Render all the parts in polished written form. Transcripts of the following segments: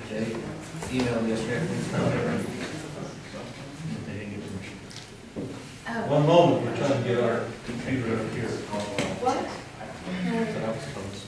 They emailed yesterday, everything's not there. So, they didn't get permission. One moment, we're trying to get our computer up here. What? So that was close.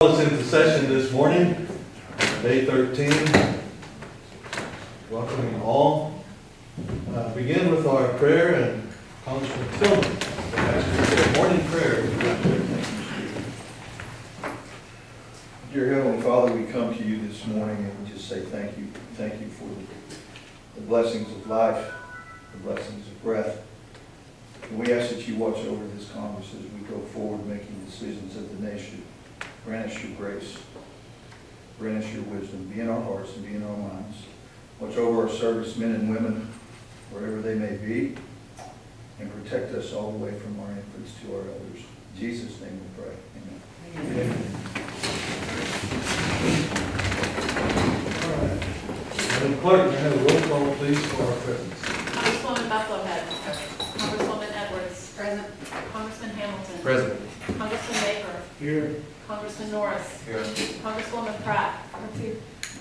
Us into session this morning, day 13. Welcoming all. Begin with our prayer and Congressman Tillman. Good morning prayer. Dear Heavenly Father, we come to you this morning and we just say thank you. Thank you for the blessings of life, the blessings of breath. And we ask that you watch over this Congress as we go forward making decisions of the nation. Grant us your grace. Grant us your wisdom. Be in our hearts and be in our minds. Watch over our servicemen and women, wherever they may be, and protect us all the way from our infants to our elders. In Jesus' name we pray. Amen. Amen. All right. Madam Clerk, may I have a roll call, please, for our presence? Congresswoman Buffalohead. Congresswoman Edwards. Present. Congressman Hamilton. Present. Congressman Baker. Here. Congressman Norris. Here. Congresswoman Pratt.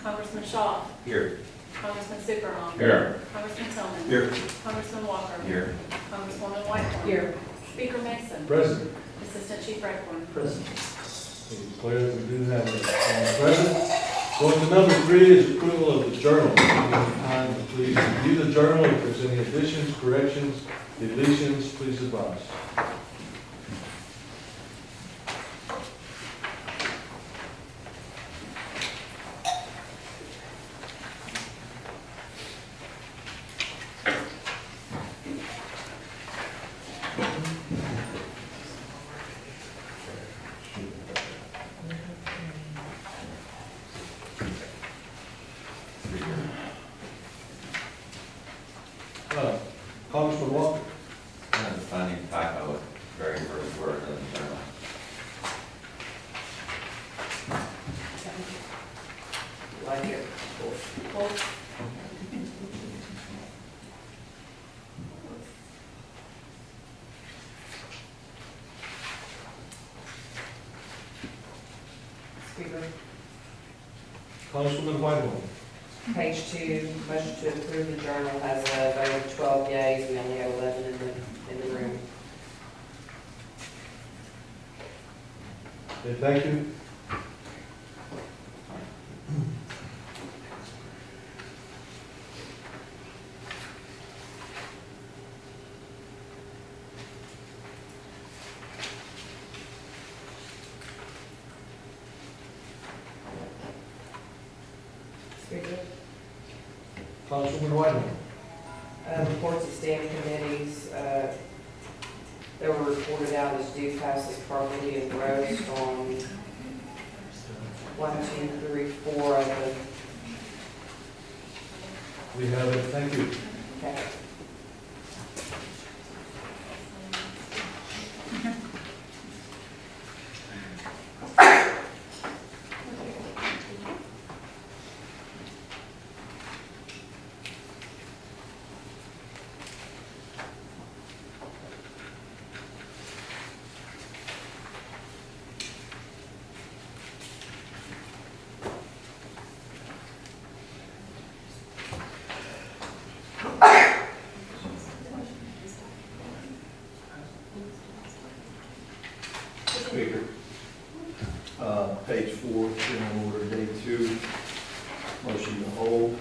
Congressman Shaw. Here. Congressman Supernaw. Here. Congressman Tillman. Here. Congressman Walker. Here. Congresswoman Whitehorn. Here. Speaker Mason. Present. Assistant Chief Redcorn. Present. We declare that we do have a present. Going to number 3 is approval of the journal. Time to please review the journal. If there's any additions, corrections, deletions, please advise. Congressman Walker. I'm finding typo, very first word of the journal. Like it. Speaker, Congresswoman Whitehorn. page 2, motion to approve the journal has a vote of 12 yeas. We only have 11 in the room. Okay, thank you. Speaker, Congresswoman Whitehorn. reports of standing committees, they were reported out as due passes properly and gross on 1, 2, 3, 4 of them. We have it, thank you. Okay. Fourth General Order, Day 2. Motion to hold,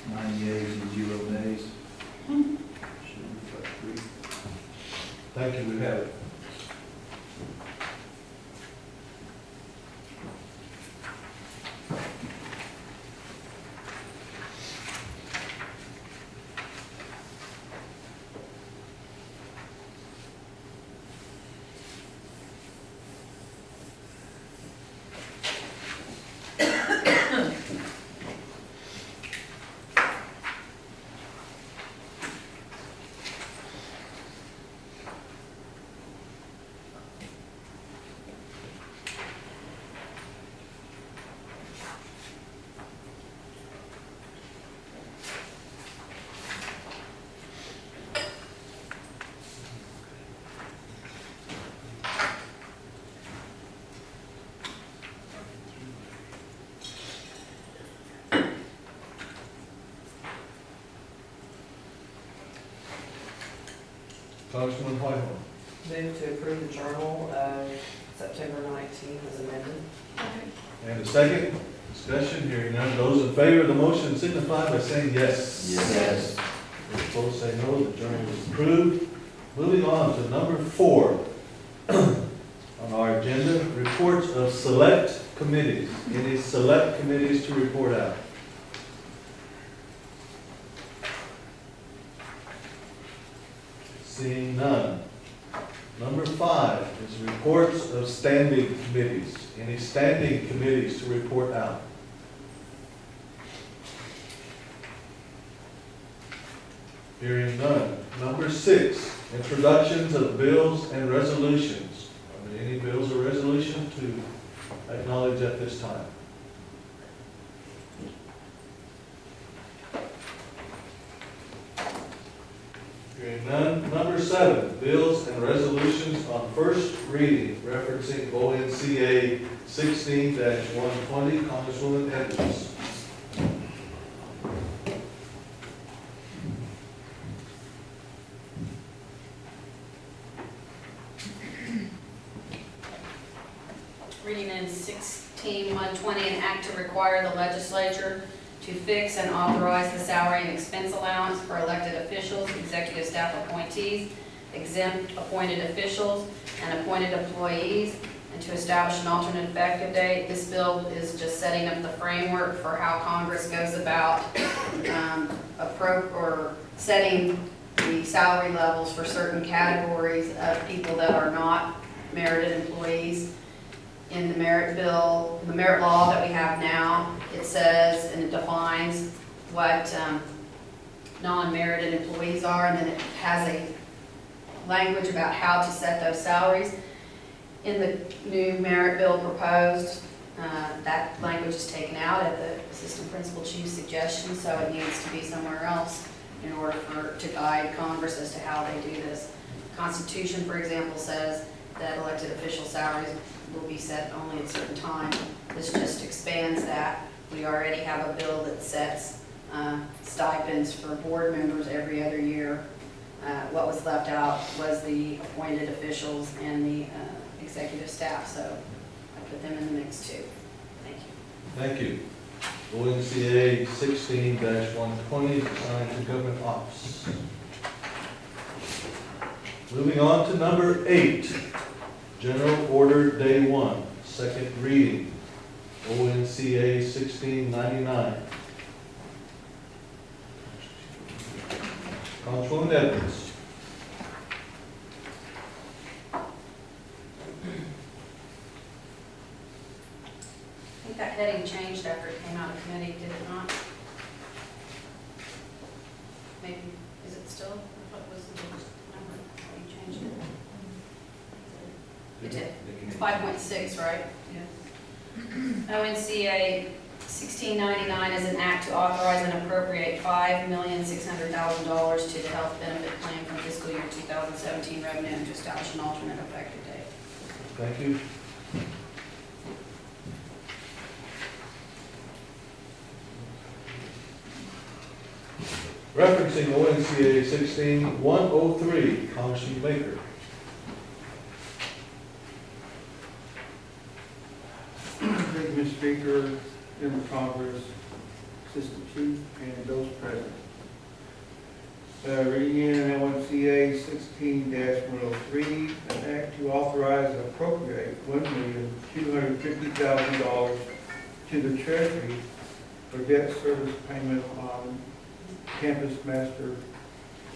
9 yeas and 0 nays. Should reflect 3. Thank you, we have it. Congressman Whitehall. Move to approve the journal of September 19th as amended. And a second, discussion, hearing none. Those in favor of the motion signify by saying yes. Yes. Those opposed say no, the journal is approved. Moving on to number 4 on our agenda, reports of select committees. Any select committees to report out? Seeing none. Number 5 is reports of standing committees. Any standing committees to report out? Hearing none. Number 6, introductions of bills and resolutions. Are there any bills or resolutions to acknowledge at this time? Hearing none. Number 7, bills and resolutions on first reading, referencing ONCA 16-120, Congresswoman Edwards. Reading in 16-120, an act to require the legislature to fix and authorize the salary and expense allowance for elected officials, executive staff appointees, exempt appointed officials, and appointed employees, and to establish an alternate effective date. This bill is just setting up the framework for how Congress goes about setting the salary levels for certain categories of people that are not merited employees. In the merit bill, the merit law that we have now, it says, and it defines what non-merited employees are, and then it has a language about how to set those salaries. In the new merit bill proposed, that language is taken out at the assistant principal chief's suggestion, so it needs to be somewhere else in order to guide Congress as to how they do this. The Constitution, for example, says that elected official salaries will be set only at certain times. This just expands that. We already have a bill that sets stipends for board members every other year. What was left out was the appointed officials and the executive staff, so I put them in the mix too. Thank you. Thank you. ONCA 16-120, assigned to government office. Moving on to number 8, General Order Day 1, second reading, ONCA 1699. Congresswoman Edwards. I think that heading changed after it came out of committee, did it not? Maybe, is it still, what was the number, you changed it? It did. It's 5.6, right? Yeah. ONCA 1699 is an act to authorize and appropriate $5,600,000 to the health benefit plan from fiscal year 2017 revenue and to establish an alternate effective date. Thank you. Referencing ONCA 16-103, Congressman Baker. Good you, Mr. Speaker, Member of Congress, Assistant Chief, and those present. Reading in LMCA 16-103, an act to authorize and appropriate $1,250,000 to the Treasury for debt service payment on campus master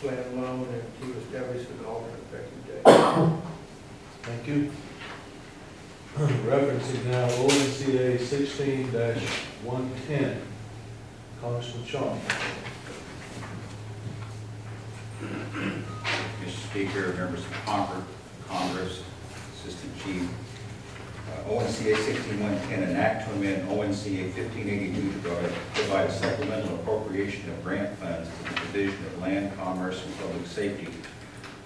plan loan and to establish an alternate effective date. Thank you. Referencing now ONCA 16-110. Congressman Shaw. Mr. Speaker, members of Congress, Assistant Chief, ONCA 16110, an act to amend ONCA 1582 to provide a supplemental appropriation of grant funds to the Division of Land, Commerce, and Public Safety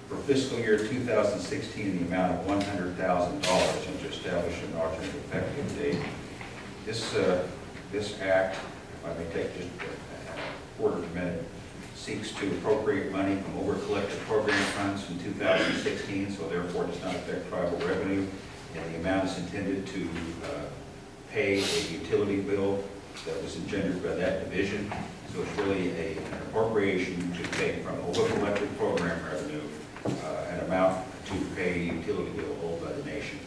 for fiscal year 2016 in the amount of $100,000 and to establish an alternate effective date. This act, if I may take just a quarter of a minute, seeks to appropriate money from over-collected program funds in 2016, so therefore does not affect tribal revenue. And the amount is intended to pay a utility bill that was engendered by that division. So it's really an appropriation to take from over-collected program revenue an amount to pay a utility bill owed by the nation.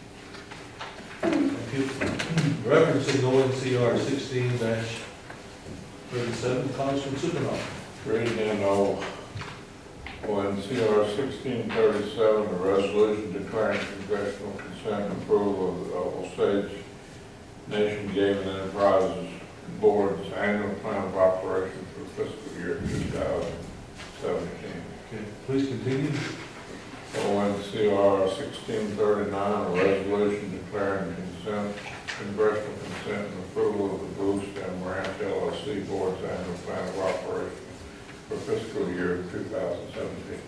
Thank you. Referencing ONCR 16-37, Congressman Supanoff. Reading in ONCR 1637, a resolution declaring congressional consent approval of the Osage Nation Gaming Enterprises Board's annual plan of operation for fiscal year 2017. Okay, please continue. ONCR 1639, a resolution declaring congressional consent and approval of the Boost and Ranch LLC Board's annual plan of operation for fiscal year 2017.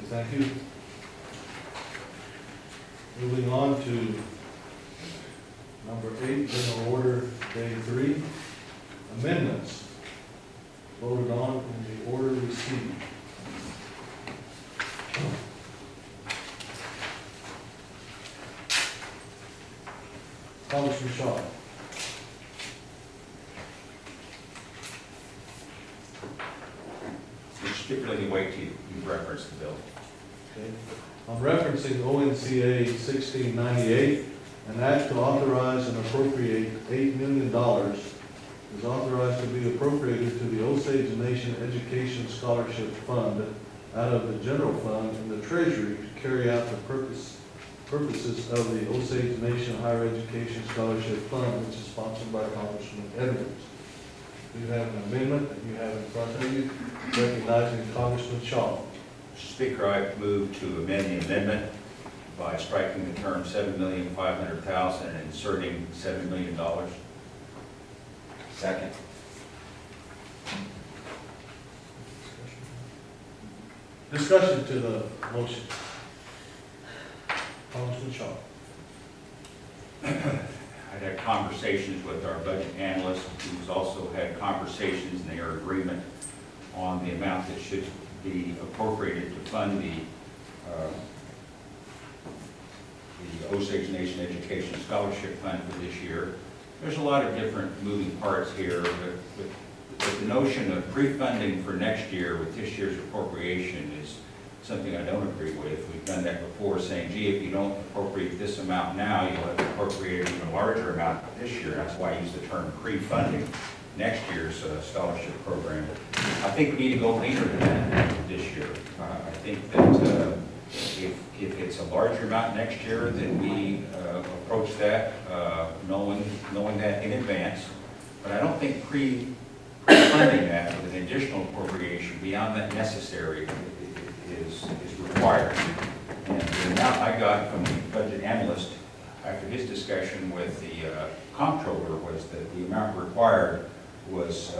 Thank you. Moving on to number 8, general order, day 3, amendments. Voted on in the order received. Congressman Shaw. Particularly wait till you reference the bill. Okay. I'm referencing ONCA 1698, an act to authorize and appropriate $8 million is authorized to be appropriated to the Osage Nation Education Scholarship Fund out of the general fund in the Treasury to carry out the purposes of the Osage Nation Higher Education Scholarship Fund, which is sponsored by Congressman Edwards. You have an amendment that you have in front of you, recognizing Congressman Shaw. Mr. Speaker, I move to amend the amendment by striking the term $7,500,000 and inserting $7 million. Second. Discussion to the motion. Congressman Shaw. I had conversations with our budget analyst, who's also had conversations, and they are in agreement on the amount that should be appropriated to fund the Osage Nation Education Scholarship Fund for this year. There's a lot of different moving parts here, but the notion of pre-funding for next year with this year's appropriation is something I don't agree with. We've done that before, saying, gee, if you don't appropriate this amount now, you'll have to appropriate an even larger amount this year. That's why I use the term pre-funding next year's scholarship program. I think we need to go leaner than that this year. I think that if it's a larger amount next year, then we approach that knowing that in advance. But I don't think pre-funding that with an additional appropriation beyond that necessary is required. And the amount I got from the budget analyst after his discussion with the comptroller was that the amount required was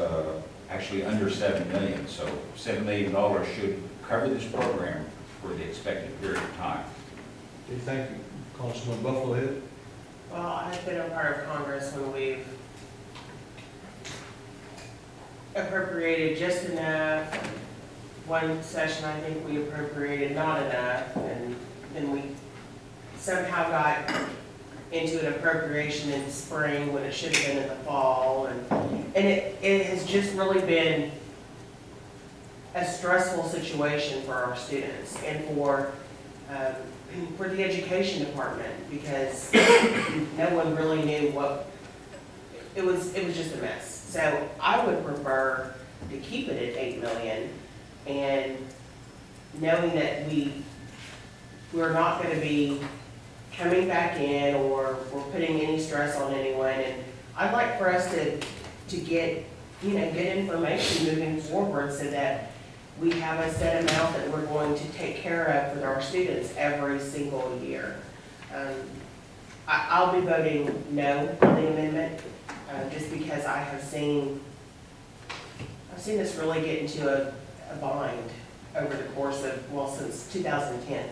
actually under $7 million. So $7 million should cover this program for the expected period of time. Okay, thank you. Congressman Buffalohead. Well, I've been a part of Congress when we've appropriated just enough. One session, I think we appropriated not enough, and then we somehow got into an appropriation in the spring when it should have been in the fall. And it has just really been a stressful situation for our students and for the education department, because no one really knew what, it was just a mess. So I would prefer to keep it at 8 million, and knowing that we're not gonna be coming back in or putting any stress on anyone. And I'd like for us to get, good information moving forward so that we have a set amount that we're going to take care of with our students every single year. I'll be voting no on the amendment, just because I have seen this really get into a bind over the course of, since 2010,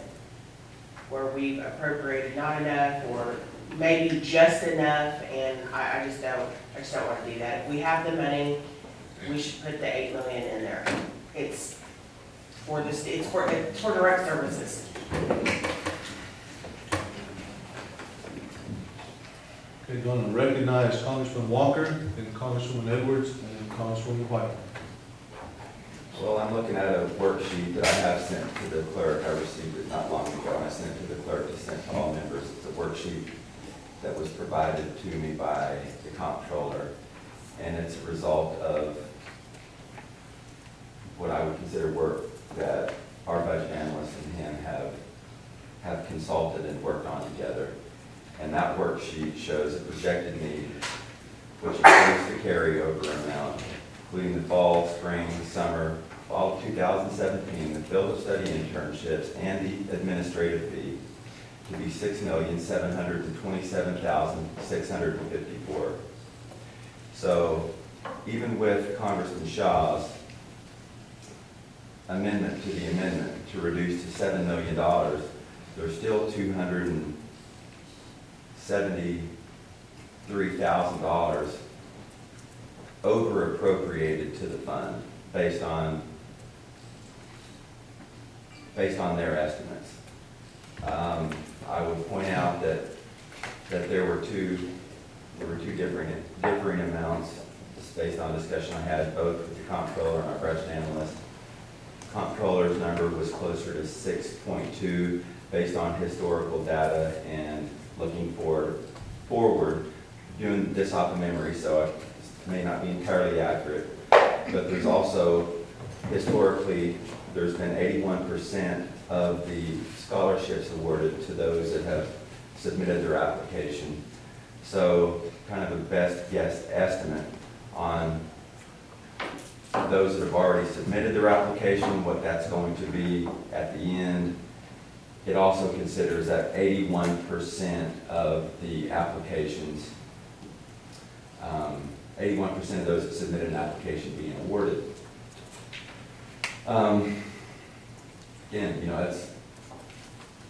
where we've appropriated not enough or maybe just enough, and I just don't want to do that. If we have the money, we should put the 8 million in there. It's for direct services. Okay, going to recognize Congressman Walker, and Congresswoman Edwards, and then Congresswoman White. Well, I'm looking at a worksheet that I have sent to the clerk. I received it not long ago, and I sent it to the clerk to send to all members. It's a worksheet that was provided to me by the comptroller, and it's a result of what I would consider work that our budget analyst and him have consulted and worked on together. And that worksheet shows a projected need, which includes the carryover amount, including the fall, spring, summer, fall of 2017, the field of study internships, and the administrative fee to be $6,727,654. So even with Congressman Shaw's amendment to the amendment to reduce to $7 million, there's still $273,000 over appropriated to the fund based on their estimates. I would point out that there were two differing amounts based on discussion I had both with the comptroller and our budget analyst. Comptroller's number was closer to 6.2 based on historical data and looking forward, doing this off of memory, so it may not be entirely accurate. But there's also, historically, there's been 81% of the scholarships awarded to those that have submitted their application. So kind of a best guess estimate on those that have already submitted their application, what that's going to be at the end. It also considers that 81% of the applications, 81% of those that submitted an application being awarded. Again, that's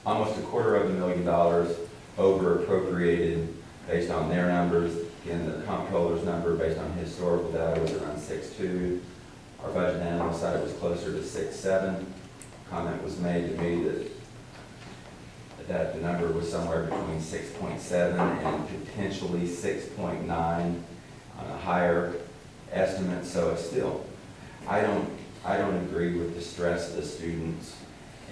almost $250,000 over appropriated based on their numbers. Again, the comptroller's number based on historical data was around 6.2. Our budget analyst side was closer to 6.7. Comment was made to me that the number was somewhere between 6.7 and potentially 6.9 on a higher estimate. So it's still, I don't agree with the stress of the students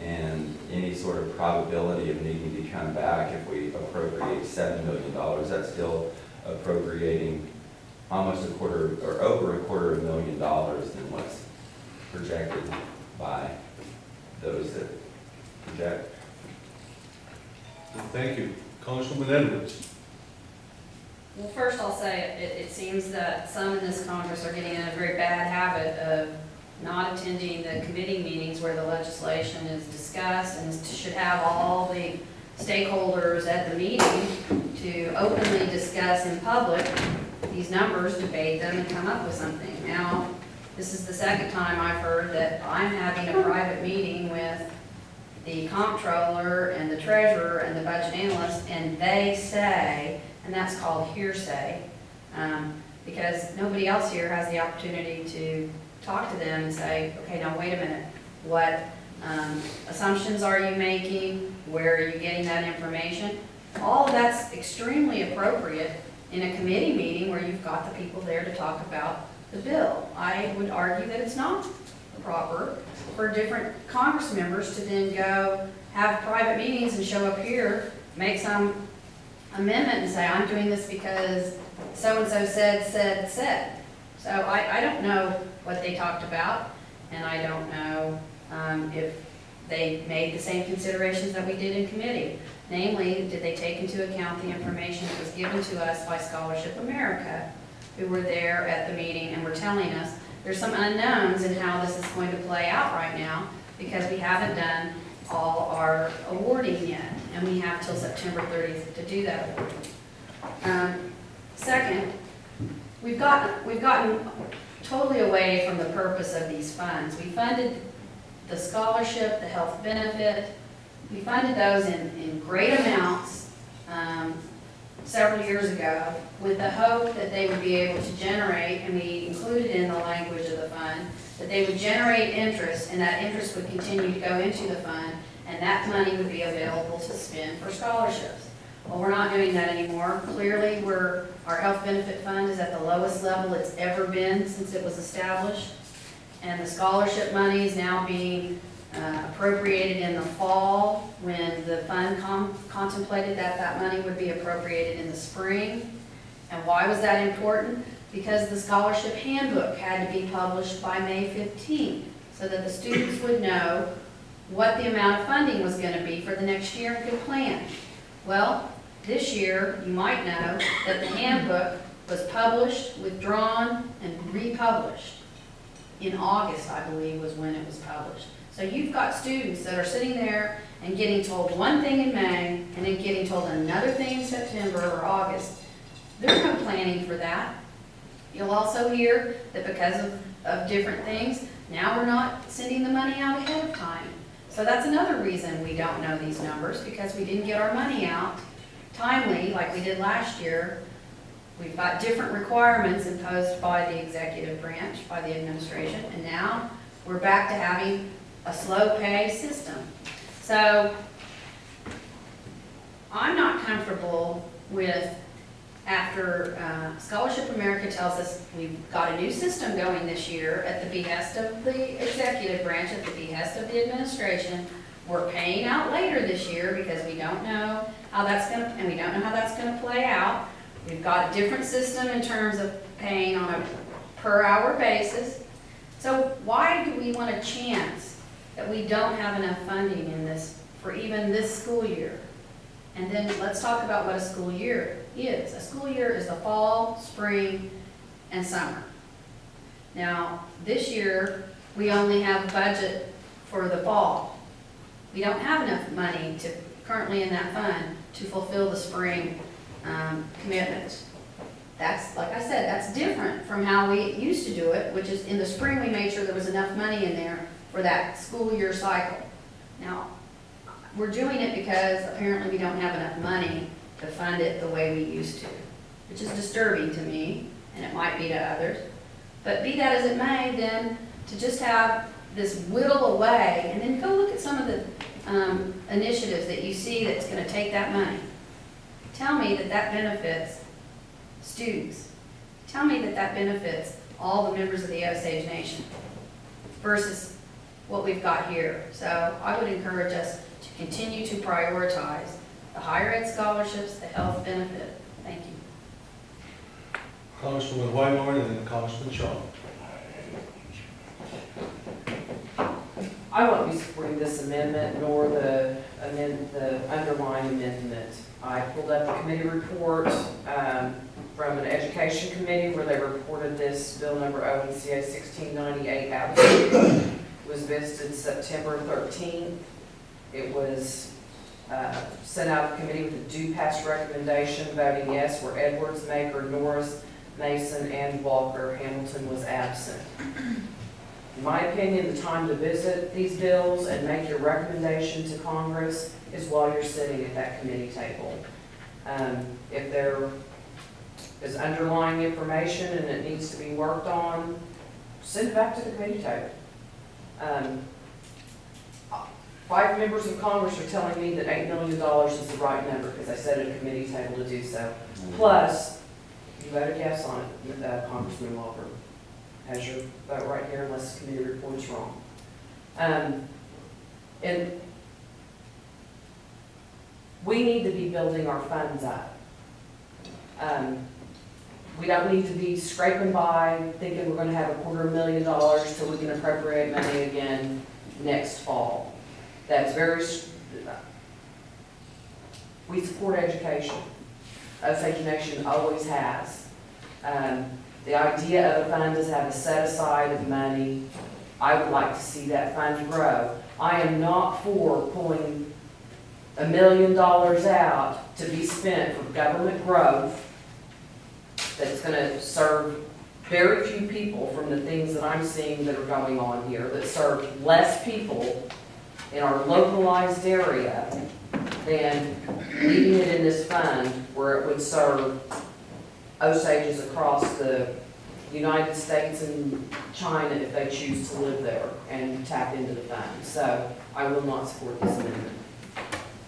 and any sort of probability of needing to come back if we appropriate $7 million. That's still appropriating almost a quarter or over $250,000 than what's projected by those that project. Thank you. Congresswoman Edwards. Well, first I'll say, it seems that some in this Congress are getting in a very bad habit of not attending the committee meetings where the legislation is discussed, and should have all the stakeholders at the meeting to openly discuss in public these numbers, debate them, and come up with something. Now, this is the second time I've heard that I'm having a private meeting with the comptroller and the treasurer and the budget analyst, and they say, and that's called hearsay, because nobody else here has the opportunity to talk to them and say, okay, now wait a minute, what assumptions are you making? Where are you getting that information? all of that's extremely appropriate in a committee meeting where you've got the people there to talk about the bill. I would argue that it's not proper for different Congress members to then go have private meetings and show up here, make some amendment and say, I'm doing this because so-and-so said. So I don't know what they talked about, and I don't know if they made the same considerations that we did in committee. Namely, did they take into account the information that was given to us by Scholarship America, who were there at the meeting and were telling us there's some unknowns in how this is going to play out right now because we haven't done all our awarding yet, and we have till September 30th to do that awarding. Second, we've gotten totally away from the purpose of these funds. We funded the scholarship, the health benefit, we funded those in great amounts several years ago with the hope that they would be able to generate, and we included in the language of the fund, that they would generate interest, and that interest would continue to go into the fund, and that money would be available to spend for scholarships. Well, we're not doing that anymore. Clearly, our health benefit fund is at the lowest level it's ever been since it was established, and the scholarship money is now being appropriated in the fall when the fund contemplated that money would be appropriated in the spring. And why was that important? Because the scholarship handbook had to be published by May 15th so that the students would know what the amount of funding was going to be for the next year and could plan. Well, this year, you might know that the handbook was published, withdrawn, and republished. In August, I believe, was when it was published. So you've got students that are sitting there and getting told one thing in May and then getting told another thing in September or August. There's no planning for that. You'll also hear that because of different things, now we're not sending the money out ahead of time. So that's another reason we don't know these numbers, because we didn't get our money out timely like we did last year. We've got different requirements imposed by the executive branch, by the administration, and now we're back to having a slow pay system. So I'm not comfortable with, after Scholarship America tells us we've got a new system going this year at the behest of the executive branch, at the behest of the administration. We're paying out later this year because we don't know how that's going to, and we don't know how that's going to play out. We've got a different system in terms of paying on a per hour basis. So why do we want a chance that we don't have enough funding in this for even this school year? And then let's talk about what a school year is. A school year is the fall, spring, and summer. Now, this year, we only have budget for the fall. We don't have enough money currently in that fund to fulfill the spring commitments. That's, like I said, that's different from how we used to do it, which is in the spring we made sure there was enough money in there for that school year cycle. Now, we're doing it because apparently we don't have enough money to fund it the way we used to, which is disturbing to me, and it might be to others. But be that as it may, then to just have this whittle away, and then go look at some of the initiatives that you see that's going to take that money. Tell me that that benefits students. Tell me that that benefits all the members of the Osage Nation versus what we've got here. So I would encourage us to continue to prioritize the higher ed scholarships, the health benefit. Thank you. Congresswoman Whitehorn and then Congressman Shaw. I won't be supporting this amendment nor the underlying amendment. I pulled up the committee report from an education committee where they reported this bill number ONCA 1698 out. It was visited September 13th. It was sent out of committee with a do pass recommendation. Voting yes were Edwards, Maker, Norris, Mason, and Walker. Hamilton was absent. In my opinion, the time to visit these bills and make your recommendation to Congress is while you're sitting at that committee table. If there is underlying information and it needs to be worked on, send it back to the committee table. 5 members of Congress are telling me that $8 million is the right number, because I said at a committee table to do so. Plus, you voted yes on it, Congressman Walker. Has your vote right here unless the committee report's wrong. And we need to be building our funds up. We don't need to be scraping by, thinking we're gonna have $250,000 till we can appropriate money again next fall. That's very, we support education. Osage Nation always has. The idea of a fund is to have a set aside of money. I would like to see that fund grow. I am not for pulling $1 million out to be spent for government growth that's gonna serve very few people from the things that I'm seeing that are going on here, that serve less people in our localized area than leaving it in this fund where it would serve Osages across the United States and China if they choose to live there and tap into the fund. So I will not support this amendment.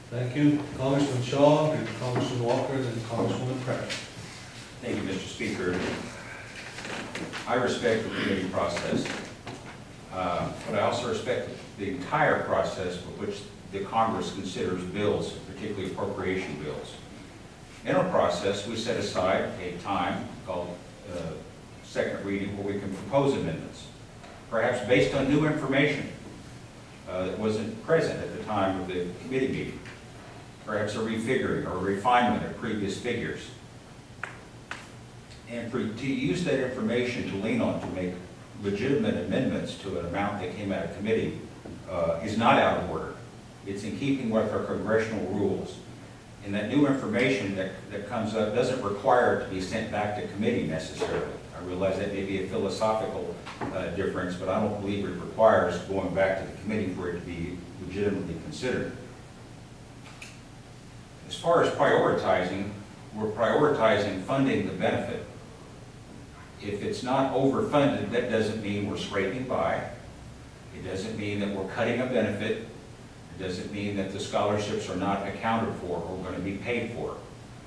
Thank you, Congressman Shaw, and Congressman Walker, and then Congresswoman Pratt. Thank you, Mr. Speaker. I respect the committee process, but I also respect the entire process with which the Congress considers bills, particularly appropriation bills. In our process, we set aside a time called second reading where we can propose amendments, perhaps based on new information that wasn't present at the time of the committee meeting, perhaps a refiguring or a refinement of previous figures. And to use that information to lean on to make legitimate amendments to an amount that came out of committee is not out of order. It's in keeping with our congressional rules. And that new information that comes up doesn't require it to be sent back to committee necessarily. I realize that may be a philosophical difference, but I don't believe it requires going back to the committee for it to be legitimately considered. As far as prioritizing, we're prioritizing funding the benefit. If it's not overfunded, that doesn't mean we're scraping by. It doesn't mean that we're cutting a benefit. It doesn't mean that the scholarships are not accounted for or going to be paid for.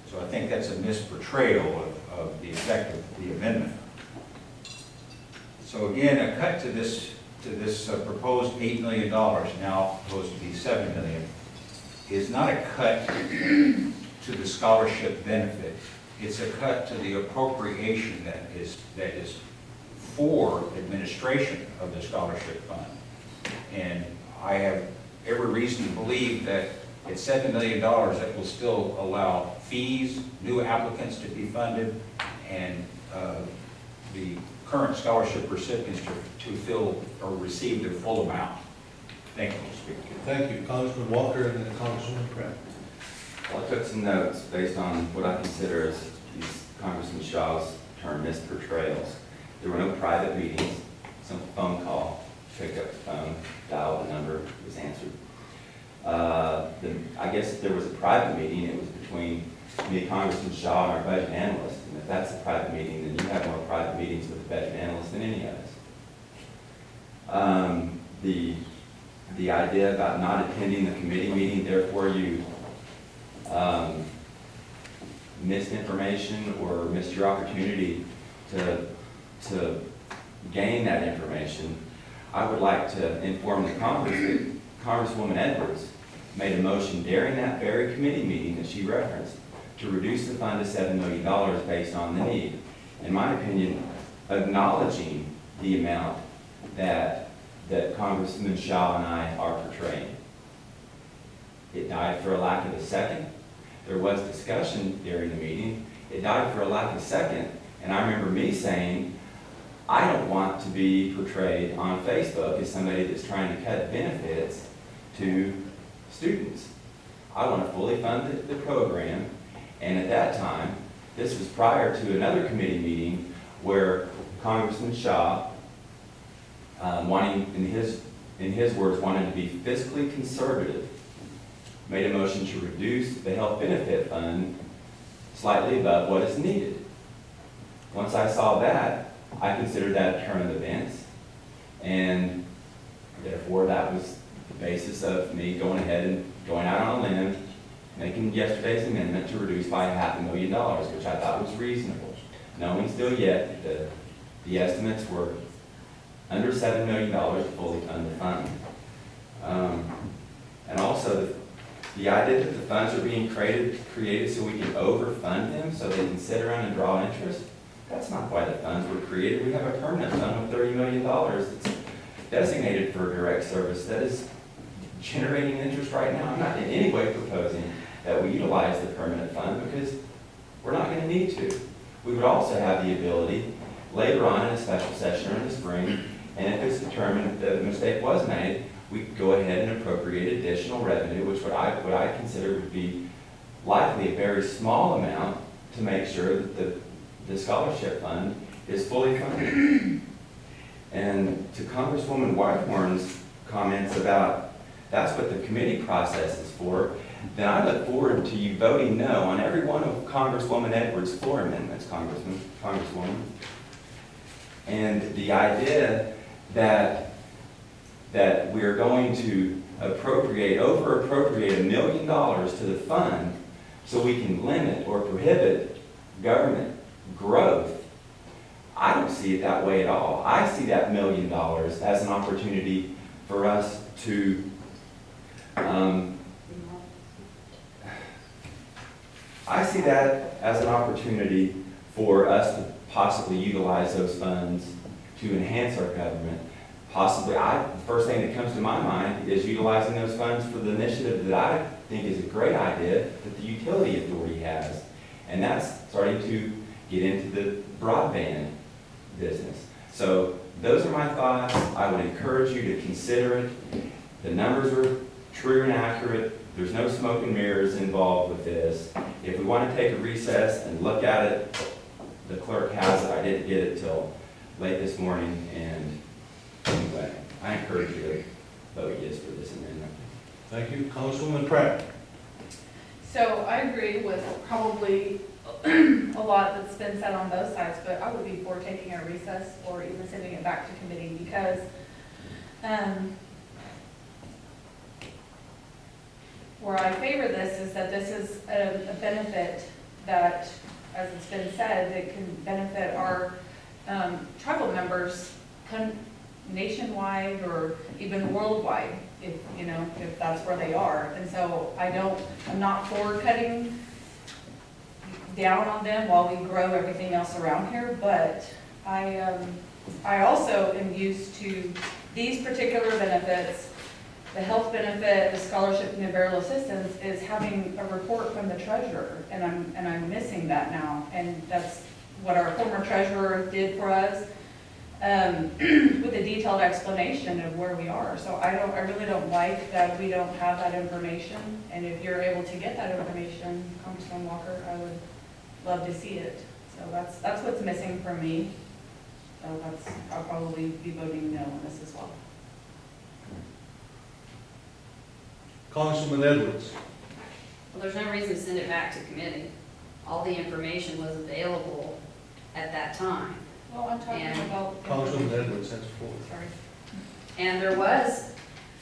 So I think that's a misportrayal of the effect of the amendment. So again, a cut to this proposed $8 million, now supposed to be $7 million, is not a cut to the scholarship benefit. It's a cut to the appropriation that is for administration of the scholarship fund. And I have every reason to believe that at $7 million, that will still allow fees, new applicants to be funded, and the current scholarship recipients to fill or receive their full amount. Thank you, Mr. Speaker. Thank you, Congressman Walker, and then Congresswoman Pratt. Well, I took some notes based on what I consider as Congressman Shaw's term misportrayals. There were no private meetings, some phone call, picked up the phone, dialed the number, was answered. I guess if there was a private meeting, it was between me, Congressman Shaw, and our budget analyst. And if that's a private meeting, then you have more private meetings with the budget analyst than any of us. The idea about not attending the committee meeting, therefore you missed information or missed your opportunity to gain that information. I would like to inform the Congress that Congresswoman Edwards made a motion during that very committee meeting that she referenced to reduce the fund to $7 million based on the need. In my opinion, acknowledging the amount that Congressman Shaw and I are portraying. It died for a lack of a second. There was discussion during the meeting. It died for a lack of a second. And I remember me saying, I don't want to be portrayed on Facebook as somebody that's trying to cut benefits to students. I want to fully fund the program. And at that time, this was prior to another committee meeting where Congressman Shaw, in his words, wanted to be fiscally conservative, made a motion to reduce the health benefit fund slightly above what is needed. Once I saw that, I considered that a turn of events, and therefore that was basis of me going ahead and going out on a limb, making yesterday's amendment to reduce by $500,000, which I thought was reasonable, knowing still yet that the estimates were under $7 million to fully fund the fund. And also the idea that the funds are being created so we can overfund them so they can sit around and draw interest, that's not why the funds were created. We have a permanent fund with $30 million that's designated for direct service that is generating interest right now. I'm not in any way proposing that we utilize the permanent fund because we're not going to need to. We would also have the ability later on in a special session or in the spring, and if it's determined that a mistake was made, we could go ahead and appropriate additional revenue, which what I consider would be likely a very small amount to make sure that the scholarship fund is fully funded. And to Congresswoman Whitehorn's comments about that's what the committee process is for, then I look forward to you voting no on every one of Congresswoman Edwards' 4 amendments, Congresswoman. And the idea that we're going to over-appropriate $1 million to the fund so we can limit or prohibit government growth, I don't see it that way at all. I see that $1 million as an opportunity for us to possibly utilize those funds to enhance our government. Possibly, the first thing that comes to my mind is utilizing those funds for the initiative that I think is a great idea that the utility authority has. And that's starting to get into the broadband business. So those are my thoughts. I would encourage you to consider it. The numbers are true and accurate. There's no smoke and mirrors involved with this. If we want to take a recess and look at it, the clerk has it. I didn't get it till late this morning, and anyway, I encourage you to vote yes for this amendment. Thank you. Congresswoman Pratt. So I agree with probably a lot that's been said on both sides, but I would be for taking a recess or even sending it back to committee because where I favor this is that this is a benefit that, as it's been said, that can benefit our tribal members nationwide or even worldwide, if that's where they are. And so I'm not for cutting down on them while we grow everything else around here, but I also am used to these particular benefits. The health benefit, the scholarship and the burial assistance is having a report from the treasurer, and I'm missing that now. And that's what our former treasurer did for us, with a detailed explanation of where we are. So I really don't like that we don't have that information. And if you're able to get that information, Congressman Walker, I would love to see it. So that's what's missing from me. So I'll probably be voting no on this as well. Congresswoman Edwards. Well, there's no reason to send it back to committee. All the information was available at that time. Well, I'm talking about... Congresswoman Edwards, that's four. Sorry. And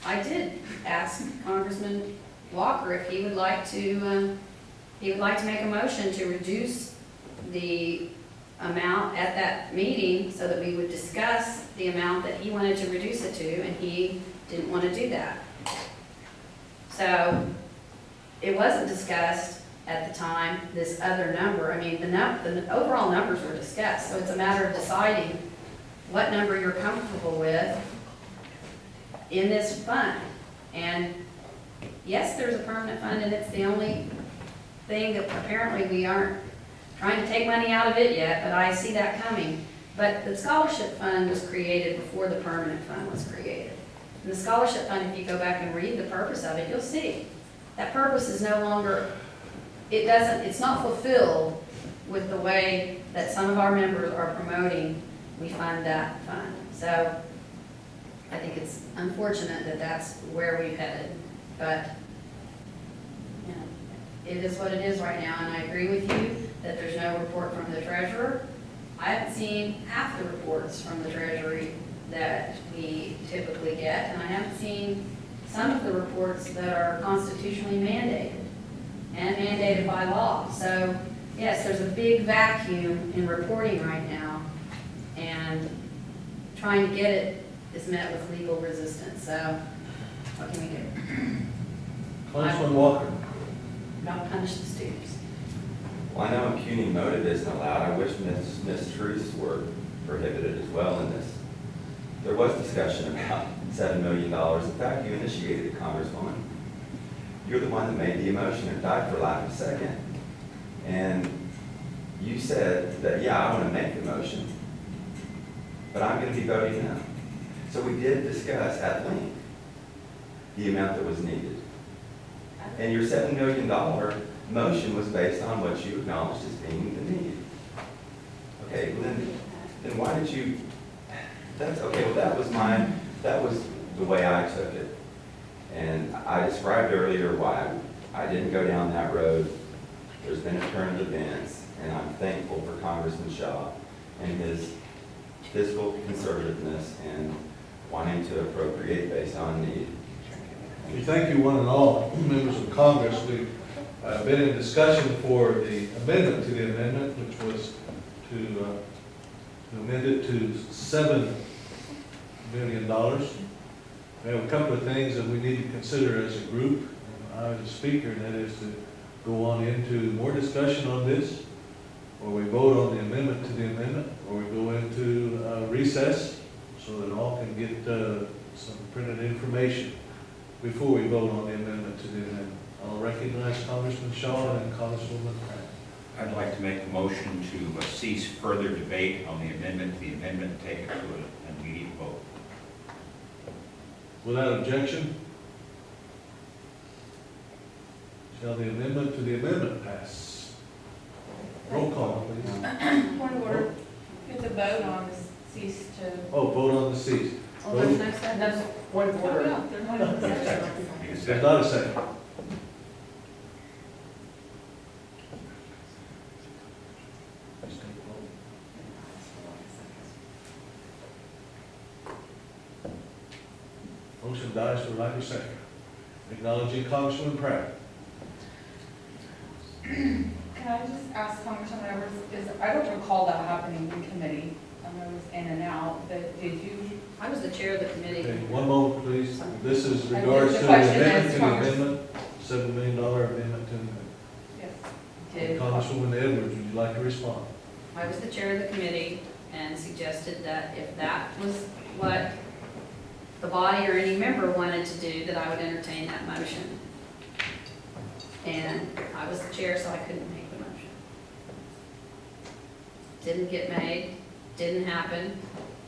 I did ask Congressman Walker if he would like to make a motion to reduce the amount at that meeting so that we would discuss the amount that he wanted to reduce it to, and he didn't want to do that. So it wasn't discussed at the time, this other number. I mean, the overall numbers were discussed, so it's a matter of deciding what number you're comfortable with in this fund. And yes, there's a permanent fund, and it's the only thing that apparently we aren't trying to take money out of it yet, but I see that coming. But the scholarship fund was created before the permanent fund was created. And the scholarship fund, if you go back and read the purpose of it, you'll see that purpose is no longer, it's not fulfilled with the way that some of our members are promoting we fund that fund. So I think it's unfortunate that that's where we've headed, but it is what it is right now, and I agree with you that there's no report from the treasurer. I haven't seen half the reports from the treasury that we typically get, and I haven't seen some of the reports that are constitutionally mandated and mandated by law. So, yes, there's a big vacuum in reporting right now, and trying to get it is met with legal resistance. So, what can we do? Councilman Walker. Don't punish the students. Well, I know impugning motive isn't allowed. I wish mistruths were prohibited as well in this. There was discussion about $7 million. In fact, you initiated it, Congresswoman. You're the one that made the motion and died for lack of a second. And you said that, yeah, I want to make the motion, but I'm going to be voting no. So we did discuss at length the amount that was needed. And your $7 million motion was based on what you acknowledged as being the need. Okay, well then why did you, that's, okay, well that was the way I took it. And I described earlier why I didn't go down that road. There's been a turn of events, and I'm thankful for Congressman Shaw and his fiscal conservativeness and wanting to appropriate based on need. We thank you one and all, members of Congress. We've been in discussion for the amendment to the amendment, which was to amend it to $7 million. We have a couple of things that we need to consider as a group. I was a speaker, and that is to go on into more discussion on this, or we vote on the amendment to the amendment, or we go into recess so that all can get some printed information before we vote on the amendment to the amendment. I'll recognize Congressman Shaw and Congresswoman Pratt. I'd like to make a motion to cease further debate on the amendment, take it to an immediate vote. Without objection, shall the amendment to the amendment pass? Roll call, please. Point of order, it's a vote on the cease to. Oh, vote on the cease. Oh, there's no second. That's point of Oh, order. no, there's no second. Need a There's second? not a second. Motion dies for lack of second. Acknowledging Congresswoman Pratt. Can I just ask Congressman Evers, I don't recall that happening in committee. I know it was in and out, but did you? I was the chair of the committee. Okay, one moment, please. This is And regards the to the question amendment is to the Congress- amendment, $7 million amendment to the amendment. Yes. Did. Congresswoman Edwards, would you like to respond? I was the chair of the committee and suggested that if that was what the body or any member wanted to do, that I would entertain that motion. And I was the chair, so I couldn't make the motion. Didn't get made, didn't happen,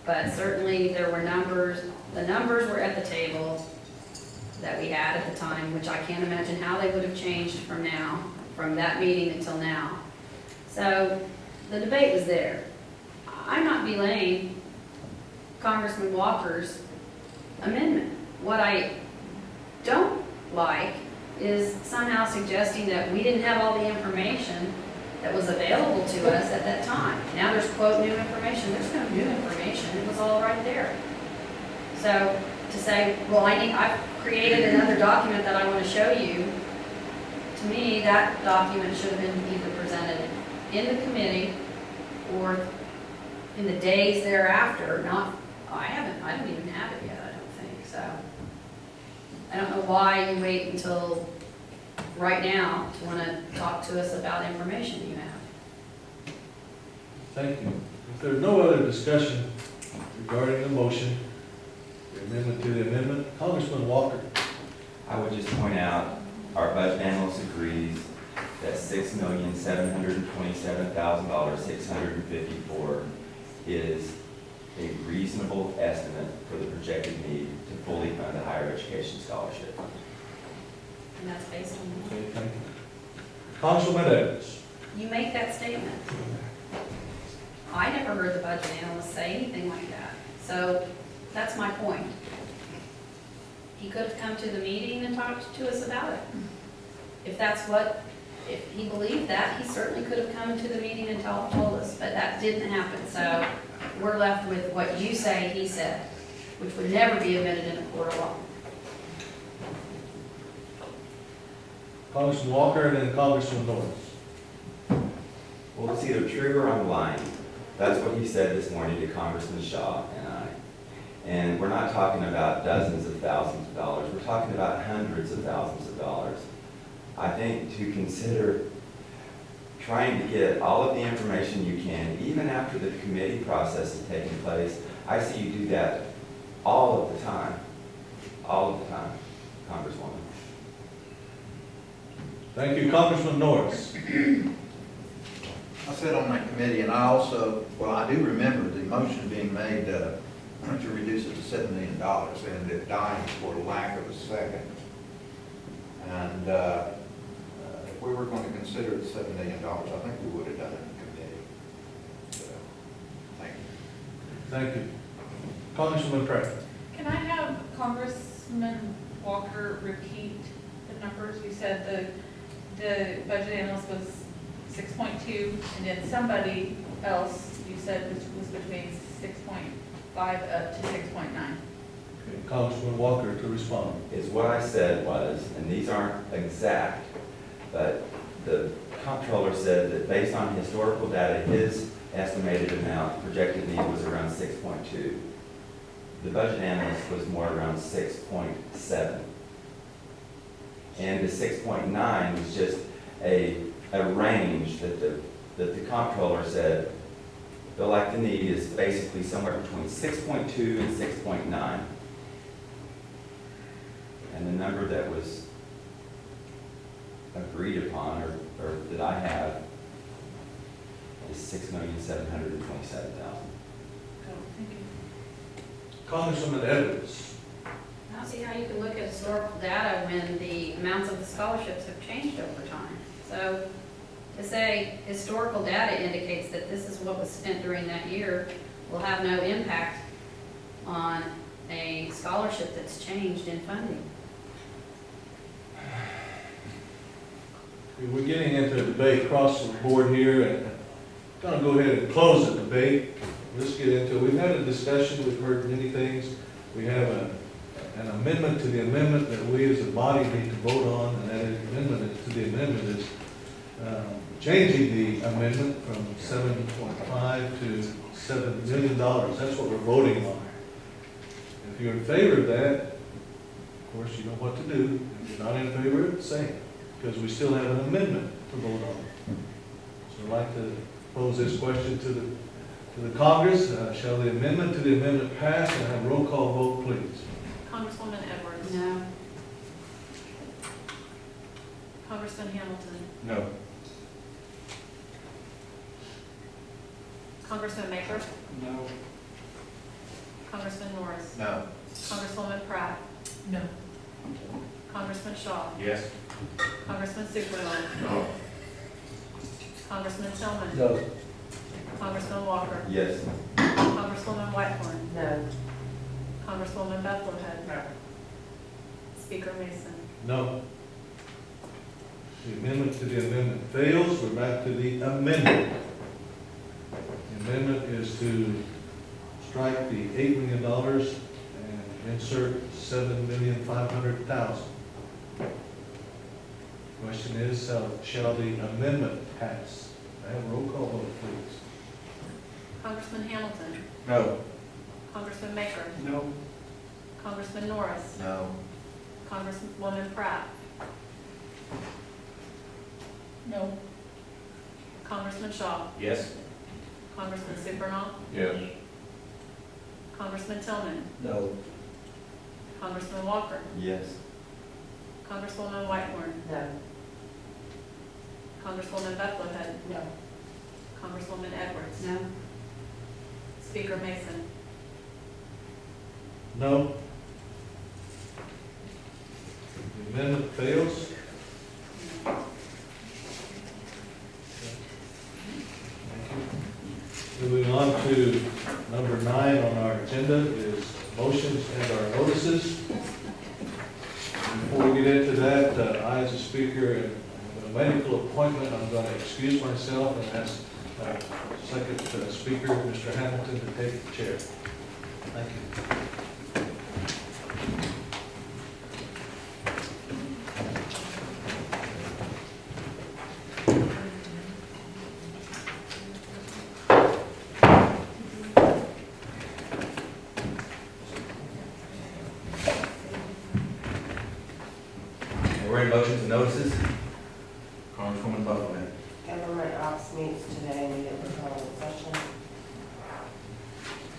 but certainly there were numbers, the numbers were at the table that we had at the time, which I can't imagine how they would have changed from now, from that meeting until now. So the debate was there. I'm not belaying Congressman Walker's amendment. What I don't like is somehow suggesting that we didn't have all the information that was available to us at that time. Now there's quote new information. There's no new information. It was all right there. So to say, well, I've created another document that I want to show you, to me, that document should have been either presented in the committee or in the days thereafter, not, I don't even have it yet, I don't think, so. I don't know why you wait until right now to want to talk to us about information you have. Thank you. If there's no other discussion regarding the motion, the amendment to the amendment, Congressman Walker. I would just point out, our budget analyst agrees that $6,727,654 is a reasonable estimate for the projected need to fully fund a higher education scholarship. And that's based on, Okay, thank you. Congresswoman Evans. you make that statement. I never heard the budget analyst say anything like that. So that's my point. He could have come to the meeting and talked to us about it. If he believed that, he certainly could have come to the meeting and told us, but that didn't happen. So we're left with what you say he said, which would never be admitted in a court of law. Congressman Walker and then Congressman Norris. Well, it's either true or I'm lying. That's what he said this morning to Congressman Shaw and I. And we're not talking about dozens of thousands of dollars. We're talking about hundreds of thousands of dollars. I think to consider trying to get all of the information you can, even after the committee process has taken place, I see you do that all of the time, Congresswoman. Thank you, Congressman Norris. I sat on that committee, and I also, well, I do remember the motion being made to reduce it to $7 million, and it dying for lack of a second. And if we were going to consider it $7 million, I think we would have done it in committee. So, thank you. Thank you. Congressman Pratt. Can I have Congressman Walker repeat the numbers? You said the budget analyst was 6.2, and then somebody else, you said was between 6.5 up to 6.9. Okay, Congressman Walker to respond. Is what I said was, and these aren't exact, but the comptroller said that based on historical data, his estimated amount, projected need was around 6.2. The budget analyst was more around 6.7. And the 6.9 was just a range that the comptroller said, feel like the need is basically somewhere between 6.2 and 6.9. And the number that was agreed upon, or that I have, is $6,727,000. Thank you. Congresswoman Edwards. I don't see how you can look at historical data when the amounts of the scholarships have changed over time. So to say historical data indicates that this is what was spent during that year will have no impact on a scholarship that's changed in funding. We're getting into a debate across the board here, and I'm going to go ahead and close the debate. Let's get into it. We've had a discussion, we've heard many things. We have an amendment to the amendment that we as a body need to vote on, and that amendment to the amendment is changing the amendment from 7.5 to $7 million. That's what we're voting on. If you're in favor of that, of course, you know what to do. If you're not in favor of it, say it, because we still have an amendment to vote on. So I'd like to pose this question to the Congress. Shall the amendment to the amendment pass, and have roll call vote, please? Congresswoman Edwards. No. Congressman Hamilton. No. Congressman Maker. No. Congressman Norris. No. Congresswoman Pratt. No. Congressman Shaw. Yes. Congressman Superman. No. Congressman Tillman. No. Congressman Walker. Yes. Congresswoman Whitehorn. No. Congresswoman Bethlehead. No. Speaker Mason. No. The amendment to the amendment fails. We're back to the amendment. The amendment is to strike the $8 million and insert $7,500,000. Question is, shall the amendment pass? I have a roll call vote, please. Congressman Hamilton. No. Congressman Maker. No. Congressman Norris. No. Congresswoman Pratt. No. Congressman Shaw. Yes. Congressman Supernaw. Yes. Congressman Tillman. No. Congressman Walker. Yes. Congresswoman Whitehorn. No. Congresswoman Bethlehead. No. Congresswoman Edwards. No. Speaker Mason. No. The amendment fails. Moving on to number 9 on our agenda is motions and our notices. Before we get into that, I as a speaker and a medical appointment, I'm going to excuse myself and ask second speaker, Mr. Hamilton, to take the chair. Thank you. heard motions and notices. Congresswoman Buckleman. Government ops meets today, we get the closed session.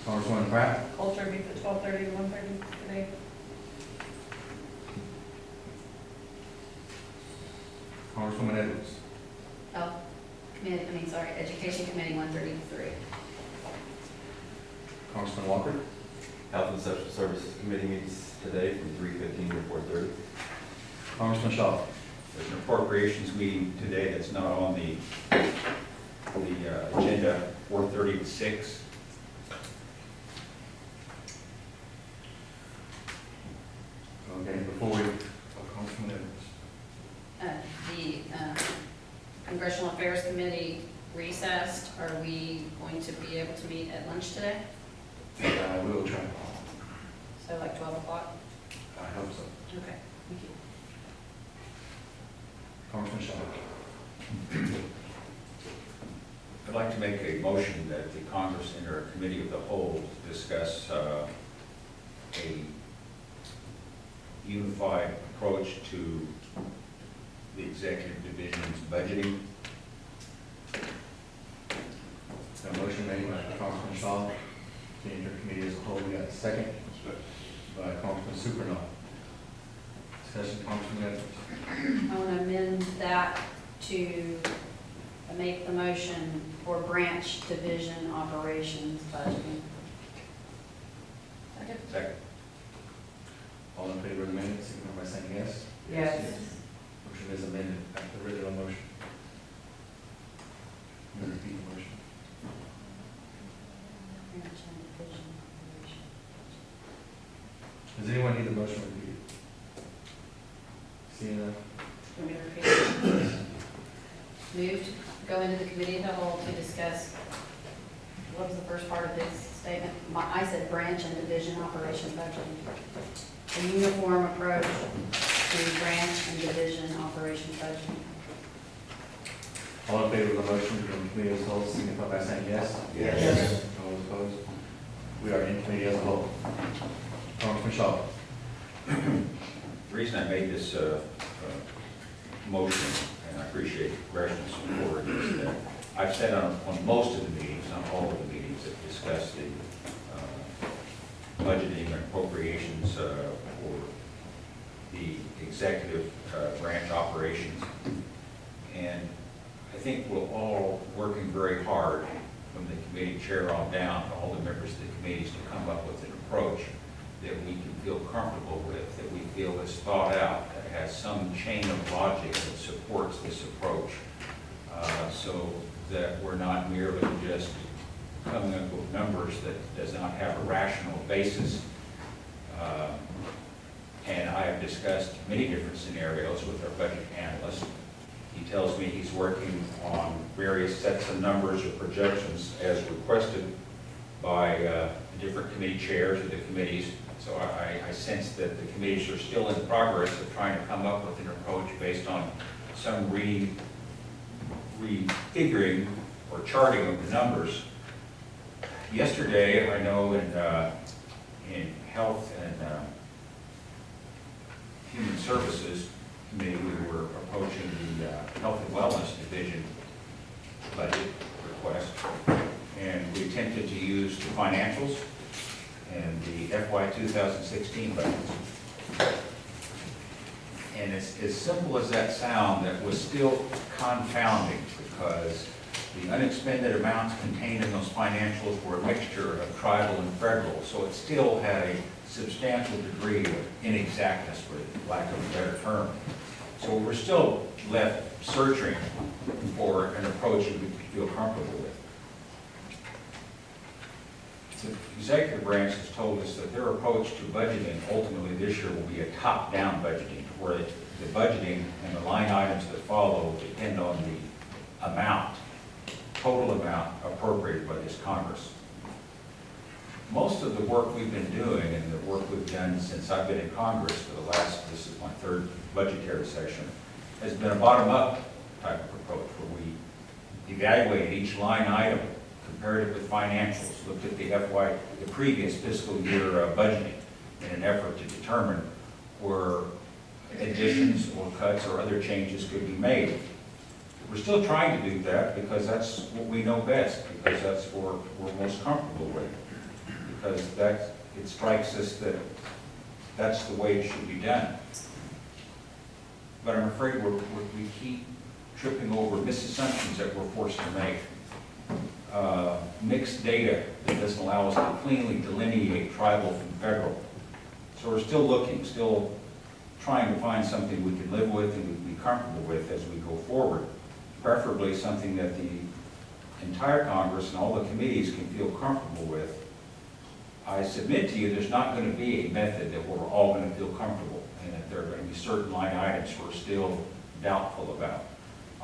Congresswoman Pratt. Culture meets at 12:30 to 1:30 today. Congresswoman Edwards. Education Committee 133. Congressman Walker. Health and Social Services Committee meets today from 3:15 to 4:30. Congressman Shaw. There's an appropriations meeting today that's not on the agenda, 4:30 to 6. Okay, before we, Congressman Edwards. The Congressional Affairs Committee recessed. Are we going to be able to meet at lunch today? We will try. So like 12 o'clock? I hope so. Okay, thank you. Congressman Shaw. I'd like to make a motion that the Congress enter a committee of the whole to discuss a unified approach to the executive division's budgeting. A motion made by Congressman Shaw to enter committee as a whole. We got a second by Congressman Supernaw. Discussion, Congressman Edwards. I want to amend that to make the motion for branch division operations budgeting. Second. All in favor of the amendment, signify by saying yes. Yes. Motion is amended back to the original motion. You repeat the motion. Branch and division operations. Does anyone need the motion repeated? Seeing none? Want me to repeat it? Moved, go into the committee of the whole to discuss, what was the first part of this statement? I said branch and division operations budgeting. A uniform approach to branch and division operations budgeting. All in favor of the motion to go in committee as a whole, signify by saying yes. Yes. All opposed? We are in committee as a whole. Congressman Shaw. The reason I made this motion, and I appreciate congressional support, is that I've said on most of the meetings, not all of the meetings that discuss the budgeting and appropriations for the executive branch operations. And I think we're all working very hard from the committee chair on down to all the members of the committees to come up with an approach that we can feel comfortable with, that we feel is thought out, that has some chain of logic that supports this approach, so that we're not merely just coming up with numbers that does not have a rational basis. And I have discussed many different scenarios with our budget analyst. He tells me he's working on various sets of numbers or projections as requested by the different committee chairs of the committees. So I sense that the committees are still in progress of trying to come up with an approach based on some refiguring or charting of the numbers. Yesterday, I know in Health and Human Services Committee, we were approaching the Health and Wellness Division budget request, and we attempted to use the financials and the FY 2016 budgets. And it's as simple as that sound, that was still confounding, because the unexpended amounts contained in those financials were a mixture of tribal and federal, so it still had a substantial degree of inexactness, for lack of a better term. So we're still left searching for an approach that we feel comfortable with. The executive branch has told us that their approach to budgeting ultimately this year will be a top-down budgeting, where the budgeting and the line items that follow depend on the amount, total amount appropriated by this Congress. Most of the work we've been doing, and the work we've done since I've been in Congress for the last, this is my third budgetary session, has been a bottom-up type of approach, where we evaluated each line item, compared it with financials, looked at the previous fiscal year budgeting in an effort to determine where additions or cuts or other changes could be made. We're still trying to do that because that's what we know best, because that's what we're most comfortable with. Because it strikes us that that's the way it should be done. But I'm afraid we keep tripping over misassumptions that we're forced to make. Mixed data that doesn't allow us to cleanly delineate tribal from federal. So we're still looking, still trying to find something we can live with and we'd be comfortable with as we go forward. Preferably something that the entire Congress and all the committees can feel comfortable with. I submit to you, there's not going to be a method that we're all going to feel comfortable, and that there are going to be certain line items we're still doubtful about.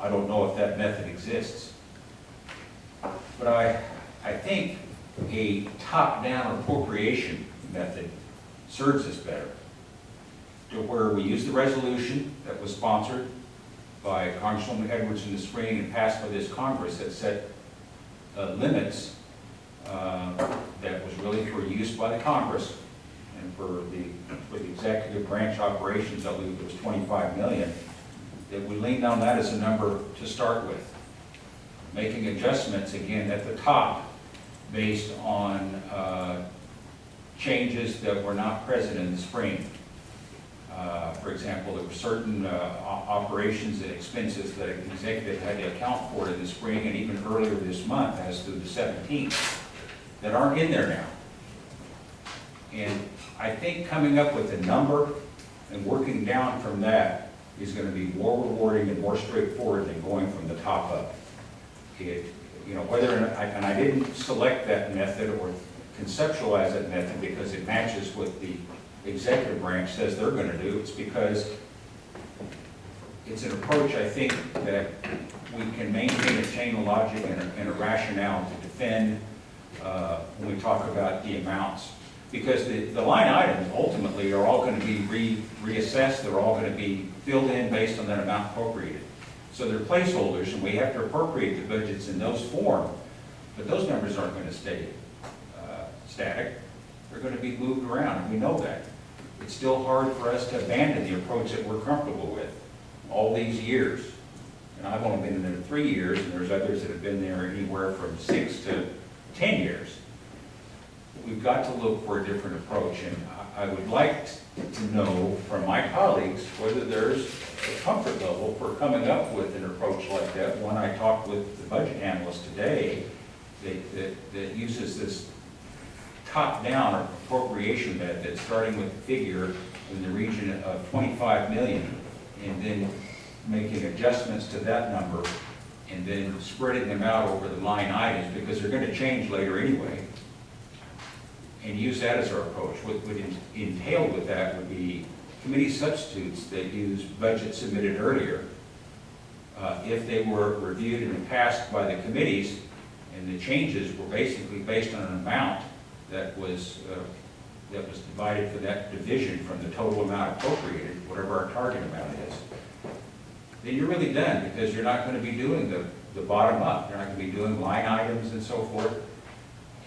I don't know if that method exists. But I think a top-down appropriation method serves us better, to where we use the resolution that was sponsored by Congresswoman Edwards in the spring and passed by this Congress that set limits that was really for use by the Congress and for the executive branch operations. I believe it was $25 million. That we leaned on that as a number to start with, making adjustments again at the top based on changes that were not present in the spring. For example, there were certain operations and expenses that an executive had to account for in the spring and even earlier this month, as through the 17th, that aren't in there now. And I think coming up with a number and working down from that is going to be more rewarding and more straightforward than going from the top up. Whether and I didn't select that method or conceptualize that method because it matches what the executive branch says they're going to do. It's because it's an approach, I think, that we can maintain a chain of logic and a rationale to defend when we talk about the amounts. Because the line items ultimately are all going to be reassessed. They're all going to be filled in based on that amount appropriated. So they're placeholders, and we have to appropriate the budgets in those form. But those numbers aren't going to stay static. They're going to be moved around, and we know that. It's still hard for us to abandon the approach that we're comfortable with all these years. And I've only been in there 3 years, and there's others that have been there anywhere from 6 to 10 years. We've got to look for a different approach, and I would like to know from my colleagues whether there's a comfort level for coming up with an approach like that. One, I talked with the budget analyst today that uses this top-down appropriation method, starting with a figure in the region of 25 million, and then making adjustments to that number, and then spreading them out over the line items, because they're going to change later anyway, and use that as our approach. What would entail with that would be committee substitutes that use budgets submitted earlier. If they were reviewed and passed by the committees, and the changes were basically based on an amount that was divided for that division from the total amount appropriated, whatever our target amount is, then you're really done, because you're not going to be doing the bottom up. You're not going to be doing line items and so forth.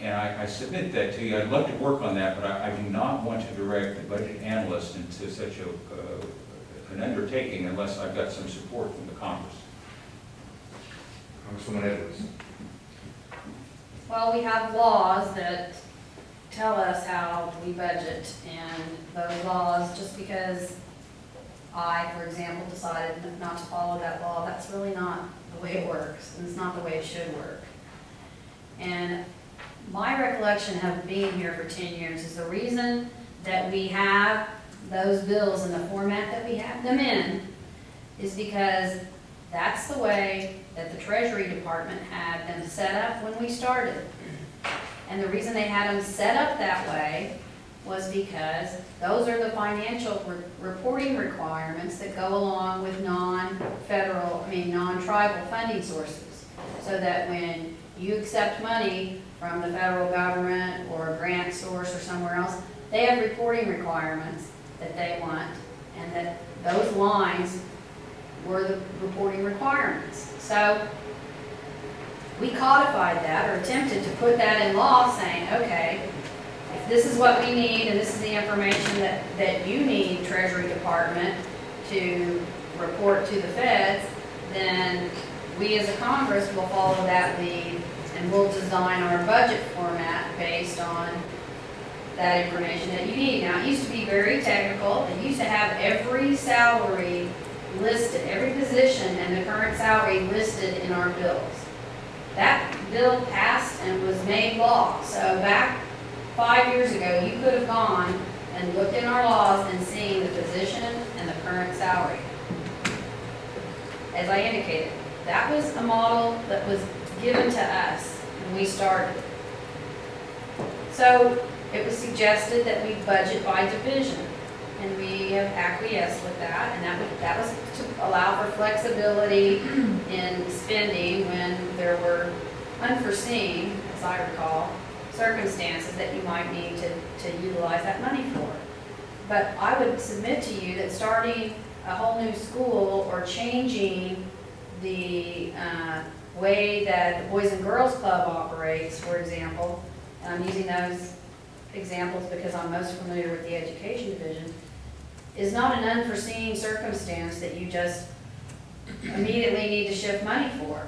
And I submit that to you. I'd love to work on that, but I do not want to direct the budget analyst into such an undertaking unless I've got some support from the Congress. Congresswoman Edwards. Well, we have laws that tell us how we budget, and those laws, just because I, for example, decided not to follow that law, that's really not the way it works, and it's not the way it should work. And my recollection of being here for 10 years is the reason that we have those bills in the format that we have them in is because that's the way that the Treasury Department had them set up when we started. And the reason they had them set up that way was because those are the financial reporting requirements that go along with non-tribal funding sources. So that when you accept money from the federal government or a grant source or somewhere else, they have reporting requirements that they want, and that those lines were the reporting requirements. So we codified that, or attempted to put that in law, saying, okay, if this is what we need and this is the information that you need, Treasury Department, to report to the feds, then we as a Congress will follow that lead and we'll design our budget format based on that information that you need. Now, it used to be very technical. It used to have every salary listed, every position and the current salary listed in our bills. That bill passed and was made law. So back 5 years ago, you could have gone and looked in our laws and seen the position and the current salary. As I indicated, that was a model that was given to us when we started. So it was suggested that we budget by division, and we have acquiesced with that, and that was to allow for flexibility in spending when there were unforeseen, as I recall, circumstances that you might need to utilize that money for. But I would submit to you that starting a whole new school or changing the way that the Boys and Girls Club operates, for example, and I'm using those examples because I'm most familiar with the education division, is not an unforeseen circumstance that you just immediately need to shift money for.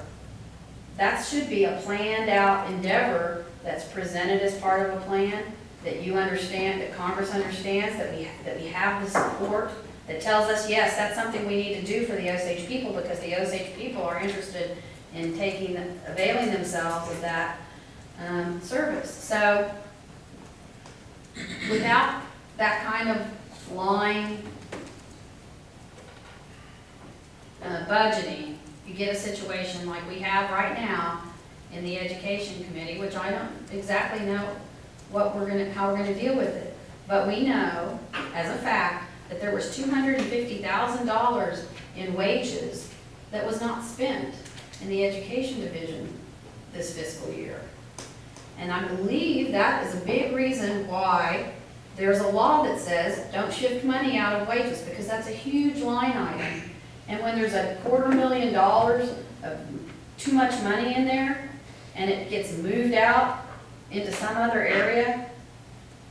That should be a planned out endeavor that's presented as part of a plan, that you understand, that Congress understands, that we have the support, that tells us, yes, that's something we need to do for the Osage people because the Osage people are interested in availing themselves of that service. So without that kind of line budgeting, you get a situation like we have right now in the Education Committee, which I don't exactly know how we're gonna deal with it. But we know, as a fact, that there was $250,000 in wages that was not spent in the Education Division this fiscal year. And I believe that is a big reason why there's a law that says don't shift money out of wages, because that's a huge line item. And when there's $250,000 of too much money in there, and it gets moved out into some other area,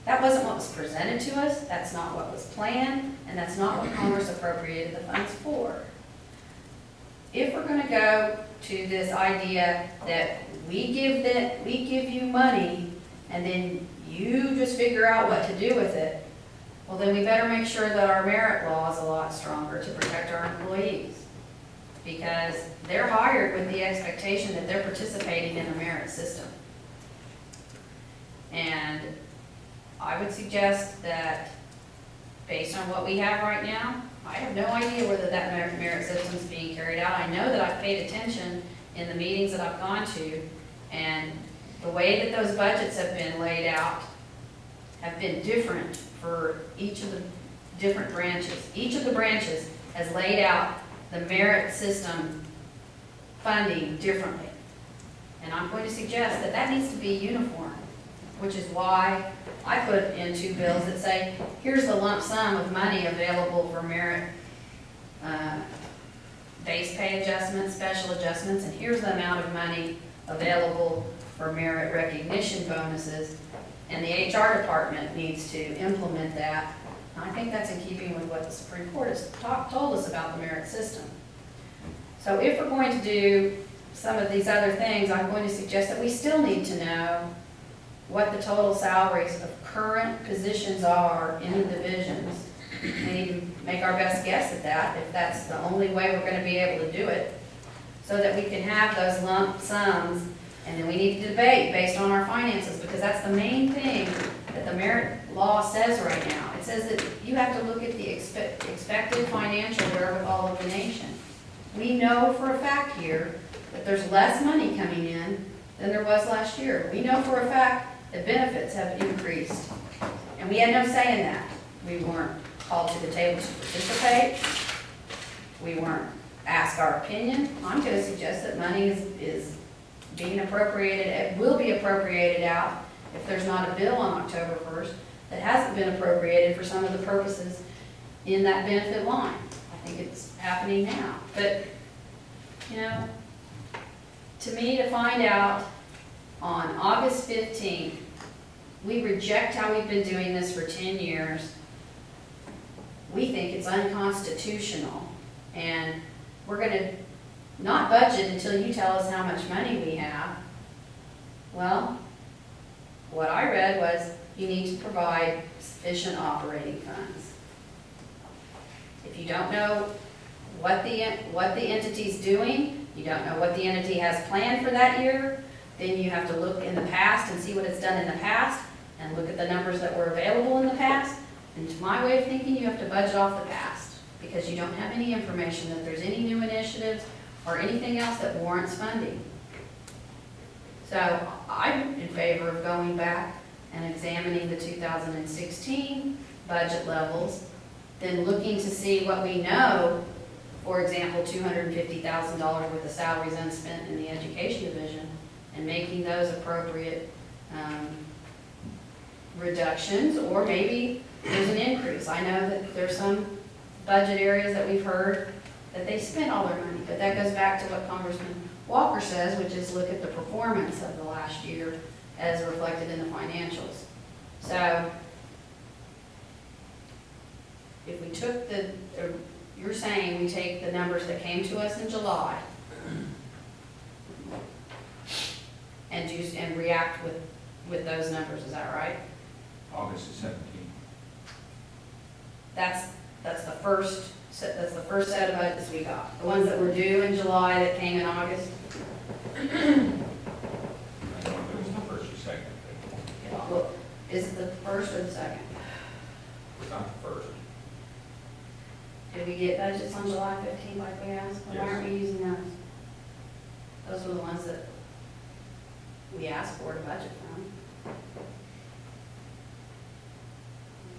that wasn't what was presented to us, that's not what was planned, and that's not what Congress appropriated the funds for. If we're gonna go to this idea that we give you money, and then you just figure out what to do with it, well, then we better make sure that our merit law is a lot stronger to protect our employees. Because they're hired with the expectation that they're participating in the merit system. And I would suggest that, based on what we have right now, I have no idea whether that merit system is being carried out. I know that I've paid attention in the meetings that I've gone to, and the way that those budgets have been laid out have been different for each of the different branches. Each of the branches has laid out the merit system funding differently. And I'm going to suggest that that needs to be uniform, which is why I put in 2 bills that say, here's the lump sum of money available for merit base pay adjustments, special adjustments, and here's the amount of money available for merit recognition bonuses, and the HR department needs to implement that. And I think that's in keeping with what the Supreme Court has told us about the merit system. So if we're going to do some of these other things, I'm going to suggest that we still need to know what the total salaries of current positions are in the divisions. We need to make our best guess at that, if that's the only way we're going to be able to do it, so that we can have those lump sums, and then we need to debate based on our finances, because that's the main thing that the merit law says right now. It says that you have to look at the expected financial wherewithal of the nation. We know for a fact here that there's less money coming in than there was last year. We know for a fact that benefits have increased, and we had no say in that. We weren't called to the table to participate. We weren't asked our opinion. I'm going to suggest that money is being appropriated, it will be appropriated out if there's not a bill on October 1st that hasn't been appropriated for some of the purposes in that benefit line. I think it's happening now. But, you know, to me, to find out on August 15th, we reject how we've been doing this for 10 years, we think it's unconstitutional, and we're gonna not budget until you tell us how much money we have. Well, what I read was you need to provide sufficient operating funds. If you don't know what the entity's doing, you don't know what the entity has planned for that year, then you have to look in the past and see what it's done in the past, and look at the numbers that were available in the past. And to my way of thinking, you have to budget off the past, because you don't have any information that there's any new initiatives or anything else that warrants funding. So I'm in favor of going back and examining the 2016 budget levels, then looking to see what we know. For example, $250,000 worth of salaries unspent in the education division, and making those appropriate reductions, or maybe there's an increase. I know that there's some budget areas that we've heard that they spent all their money, but that goes back to what Congressman Walker says, which is look at the performance of the last year as reflected in the financials. So if we took you're saying we take the numbers that came to us in July and react with those numbers, is that right? August the 17th. That's the first set of budgets we got. The ones that were due in July that came in August. I don't know if it was the first or second. Well, is it the first or the second? It's not the first. Did we get budgets on July 15th like we asked? Why aren't we using those? Those were the ones that we asked for to budget from.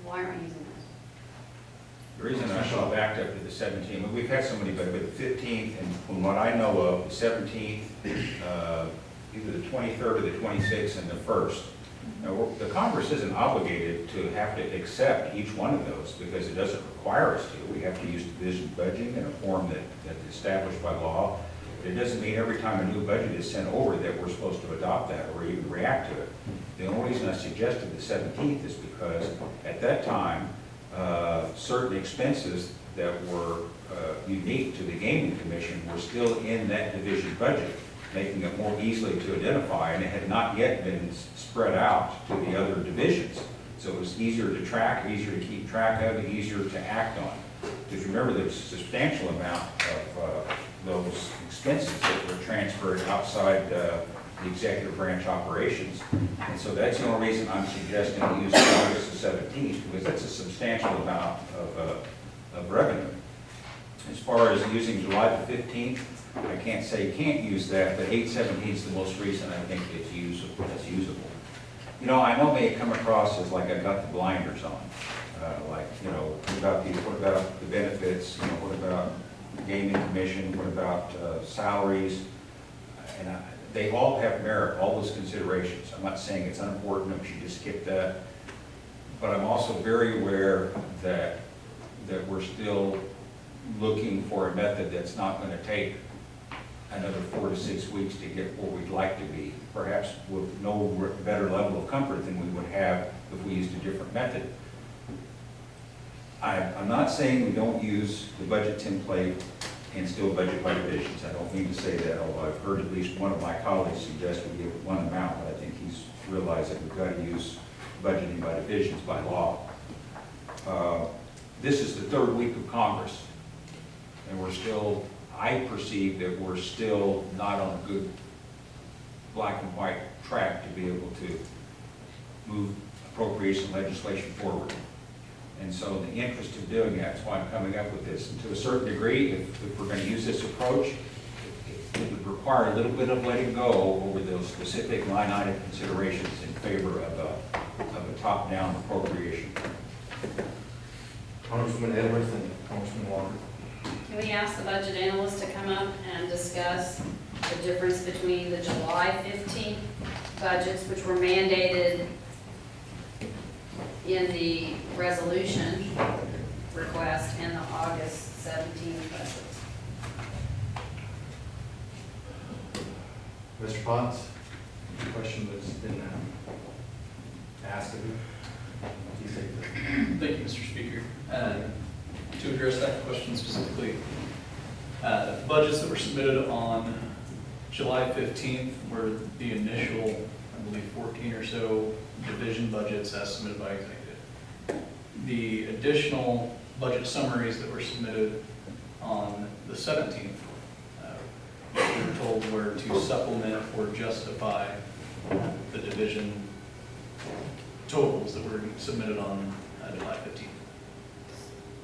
Why aren't we using those? The reason I saw backed up to the 17th, well, we've had so many, but the 15th, and from what I know of, the 17th, either the 23rd or the 26th and the 1st. Now, the Congress isn't obligated to have to accept each one of those, because it doesn't require us to. We have to use division budgeting in a form that's established by law. But it doesn't mean every time a new budget is sent over that we're supposed to adopt that or even react to it. The only reason I suggested the 17th is because at that time, certain expenses that were unique to the Gaming Commission were still in that division budget, making it more easily to identify, and it had not yet been spread out to the other divisions. So it was easier to track, easier to keep track of, and easier to act on. Because remember, there's a substantial amount of those expenses that were transferred outside the executive branch operations. And so that's the only reason I'm suggesting we use August the 17th, because that's a substantial amount of revenue. As far as using July the 15th, I can't say you can't use that, but 8/17 is the most recent I think it's usable. You know, I know may come across as like I got the blinders on. Like, you know, what about the benefits? You know, what about the Gaming Commission? What about salaries? And they all have merit, all those considerations. I'm not saying it's unimportant, we should just skip that. But I'm also very aware that we're still looking for a method that's not going to take another 4 to 6 weeks to get where we'd like to be, perhaps with no better level of comfort than we would have if we used a different method. I'm not saying we don't use the budget template and still budget by divisions. I don't mean to say that, although I've heard at least one of my colleagues suggest we give one amount, but I think he's realized that we've got to use budgeting by divisions by law. This is the third week of Congress, and we're still, I perceive that we're still not on a good black and white track to be able to move appropriation legislation forward. And so in the interest of doing that, that's why I'm coming up with this. And to a certain degree, if we're going to use this approach, it would require a little bit of letting go over those specific line item considerations in favor of a top-down appropriation. Congresswoman Edwards and Congressman Walker. Can we ask the budget analyst to come up and discuss the difference between the July 15th budgets, which were mandated in the resolution request, and the August 17th budgets? Mr. Potts, question that's been asked of you. You take this. Thank you, Mr. Speaker. to address that question specifically, budgets that were submitted on July 15th were the initial, I believe, 14 or so division budgets as submitted by executive. The additional budget summaries that were submitted on the 17th, we were told were to supplement or justify the division totals that were submitted on July 15th.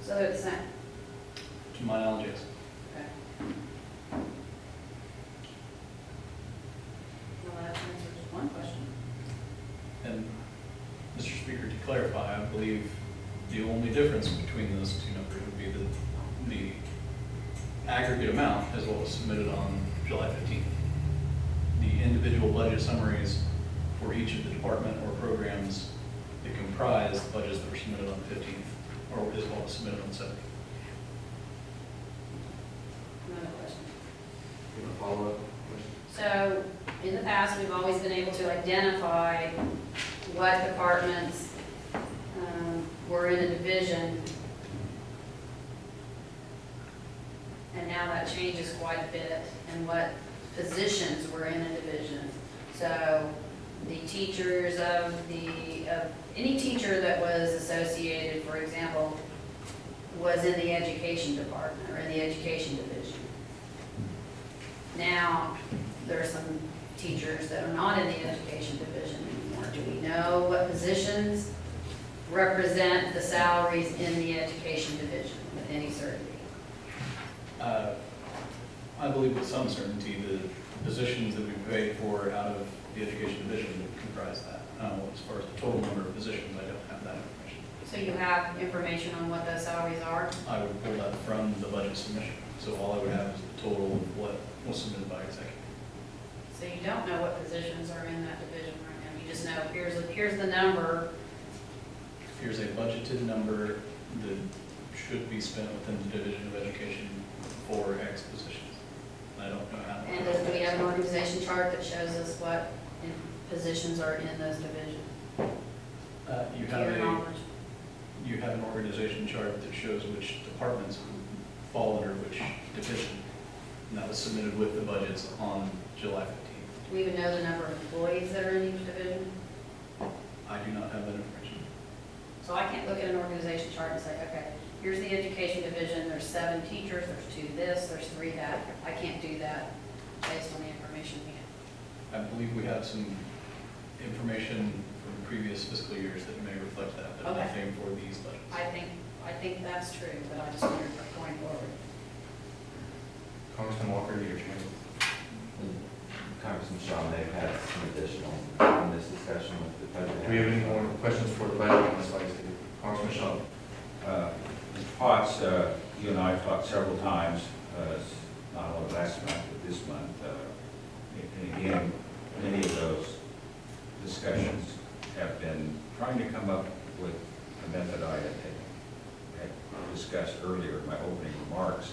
So they're the same. To my knowledge, yes. Okay. Well, that answers one question. And Mr. Speaker, to clarify, I believe the only difference between those two numbers would be the aggregate amount is what was submitted on July 15th. The individual budget summaries for each of the department or programs that comprise the budgets that were submitted on the 15th, or is what was submitted on the 17th. Another question. You want to follow up? So, in the past, we've always been able to identify what departments were in a division. And now that changes quite a bit, and what positions were in a division. So, the teachers of any teacher that was associated, for example, was in the education department or in the education division. Now, there are some teachers that are not in the education division anymore. Do we know what positions represent the salaries in the education division with any certainty? I believe with some certainty the positions that we paid for out of the education division would comprise that. As far as the total number of positions, I don't have that information. So you have information on what those salaries are? I would pull that from the budget submission. So all I would have is the total of what was submitted by executive. So you don't know what positions are in that division right now? You just know, here's the number. Here's a budgeted number that should be spent within the Division of Education for X positions. I don't know how. And do we have an organization chart that shows us what positions are in those divisions? You To have your knowledge? you have an organization chart that shows which departments fall under which division. And that was submitted with the budgets on July 15th. Do we even know the number of employees that are in each division? I do not have that information. So I can't look at an organization chart and say, okay, here's the education division, there's 7 teachers, there's 2 this, there's 3 that. I can't do that based on the information we have. I believe we have some information from previous fiscal years that may reflect that, but Okay. nothing for these budgets. I think that's true, but I just wondered going forward. Congressman Walker, your chance. Congressman Shaw may have had some additional in this discussion with the president. Do we have any more questions for the budget on this legislative? Congressman Shaw. Mr. Potts, you and I talked several times, not only last month, but this month. And again, many of those discussions have been trying to come up with a method I had discussed earlier in my opening remarks.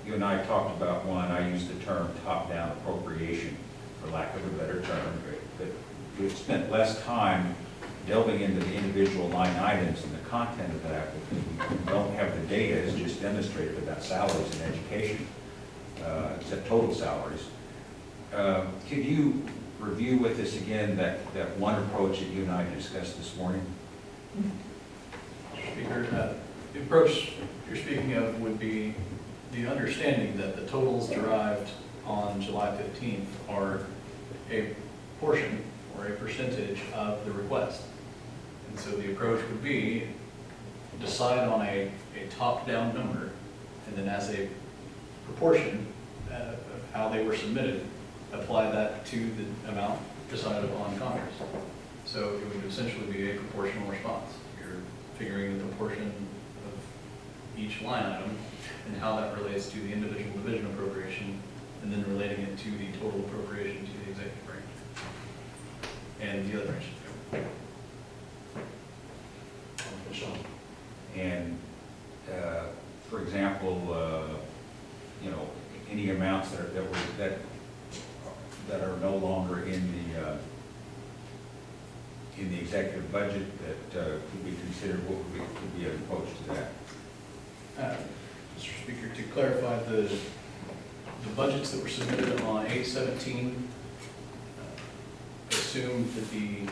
You and I talked about one, I used the term top-down appropriation, for lack of a better term, but we've spent less time delving into the individual line items and the content of that because we don't have the data as just demonstrated about salaries in education, except total salaries. Could you review with us again that one approach that you and I discussed this morning? Mr. Speaker, the approach you're speaking of would be the understanding that the totals derived on July 15th are a portion or a percentage of the request. And so the approach would be decide on a top-down number, and then as a proportion of how they were submitted, apply that to the amount decided upon Congress. So it would essentially be a proportional response. You're figuring the proportion of each line item and how that relates to the individual division appropriation, and then relating it to the total appropriation to the executive branch and the other branches. And, for example, any amounts that are no longer in the executive budget that could be considered, what would be an approach to that? Mr. Speaker, to clarify, the budgets that were submitted on 8/17 assumed that the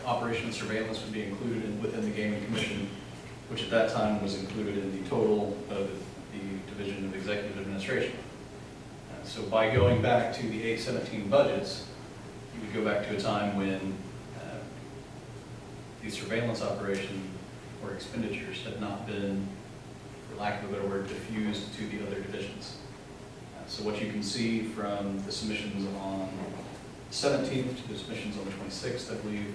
operation and surveillance would be included within the gaming commission, which at that time was included in the total of the Division of Executive Administration. So by going back to the 8/17 budgets, you would go back to a time when the surveillance operation or expenditures had not been, for lack of a better word, diffused to the other divisions. So what you can see from the submissions on 17th to the submissions on the 26th, I believe,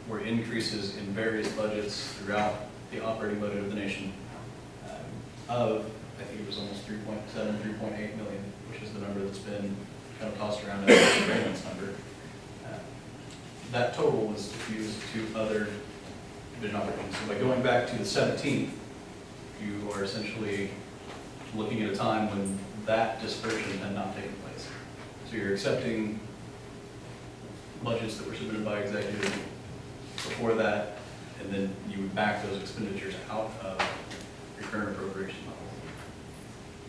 were increases in various budgets throughout the operating budget of the nation of, I think it was almost 3.7, 3.8 million, which is the number that's been kind of tossed around as the surveillance number. That total was diffused to other division operations. So by going back to the 17th, you are essentially looking at a time when that dispersion had not taken place. So you're accepting budgets that were submitted by executive before that, and then you would back those expenditures out of your current appropriation level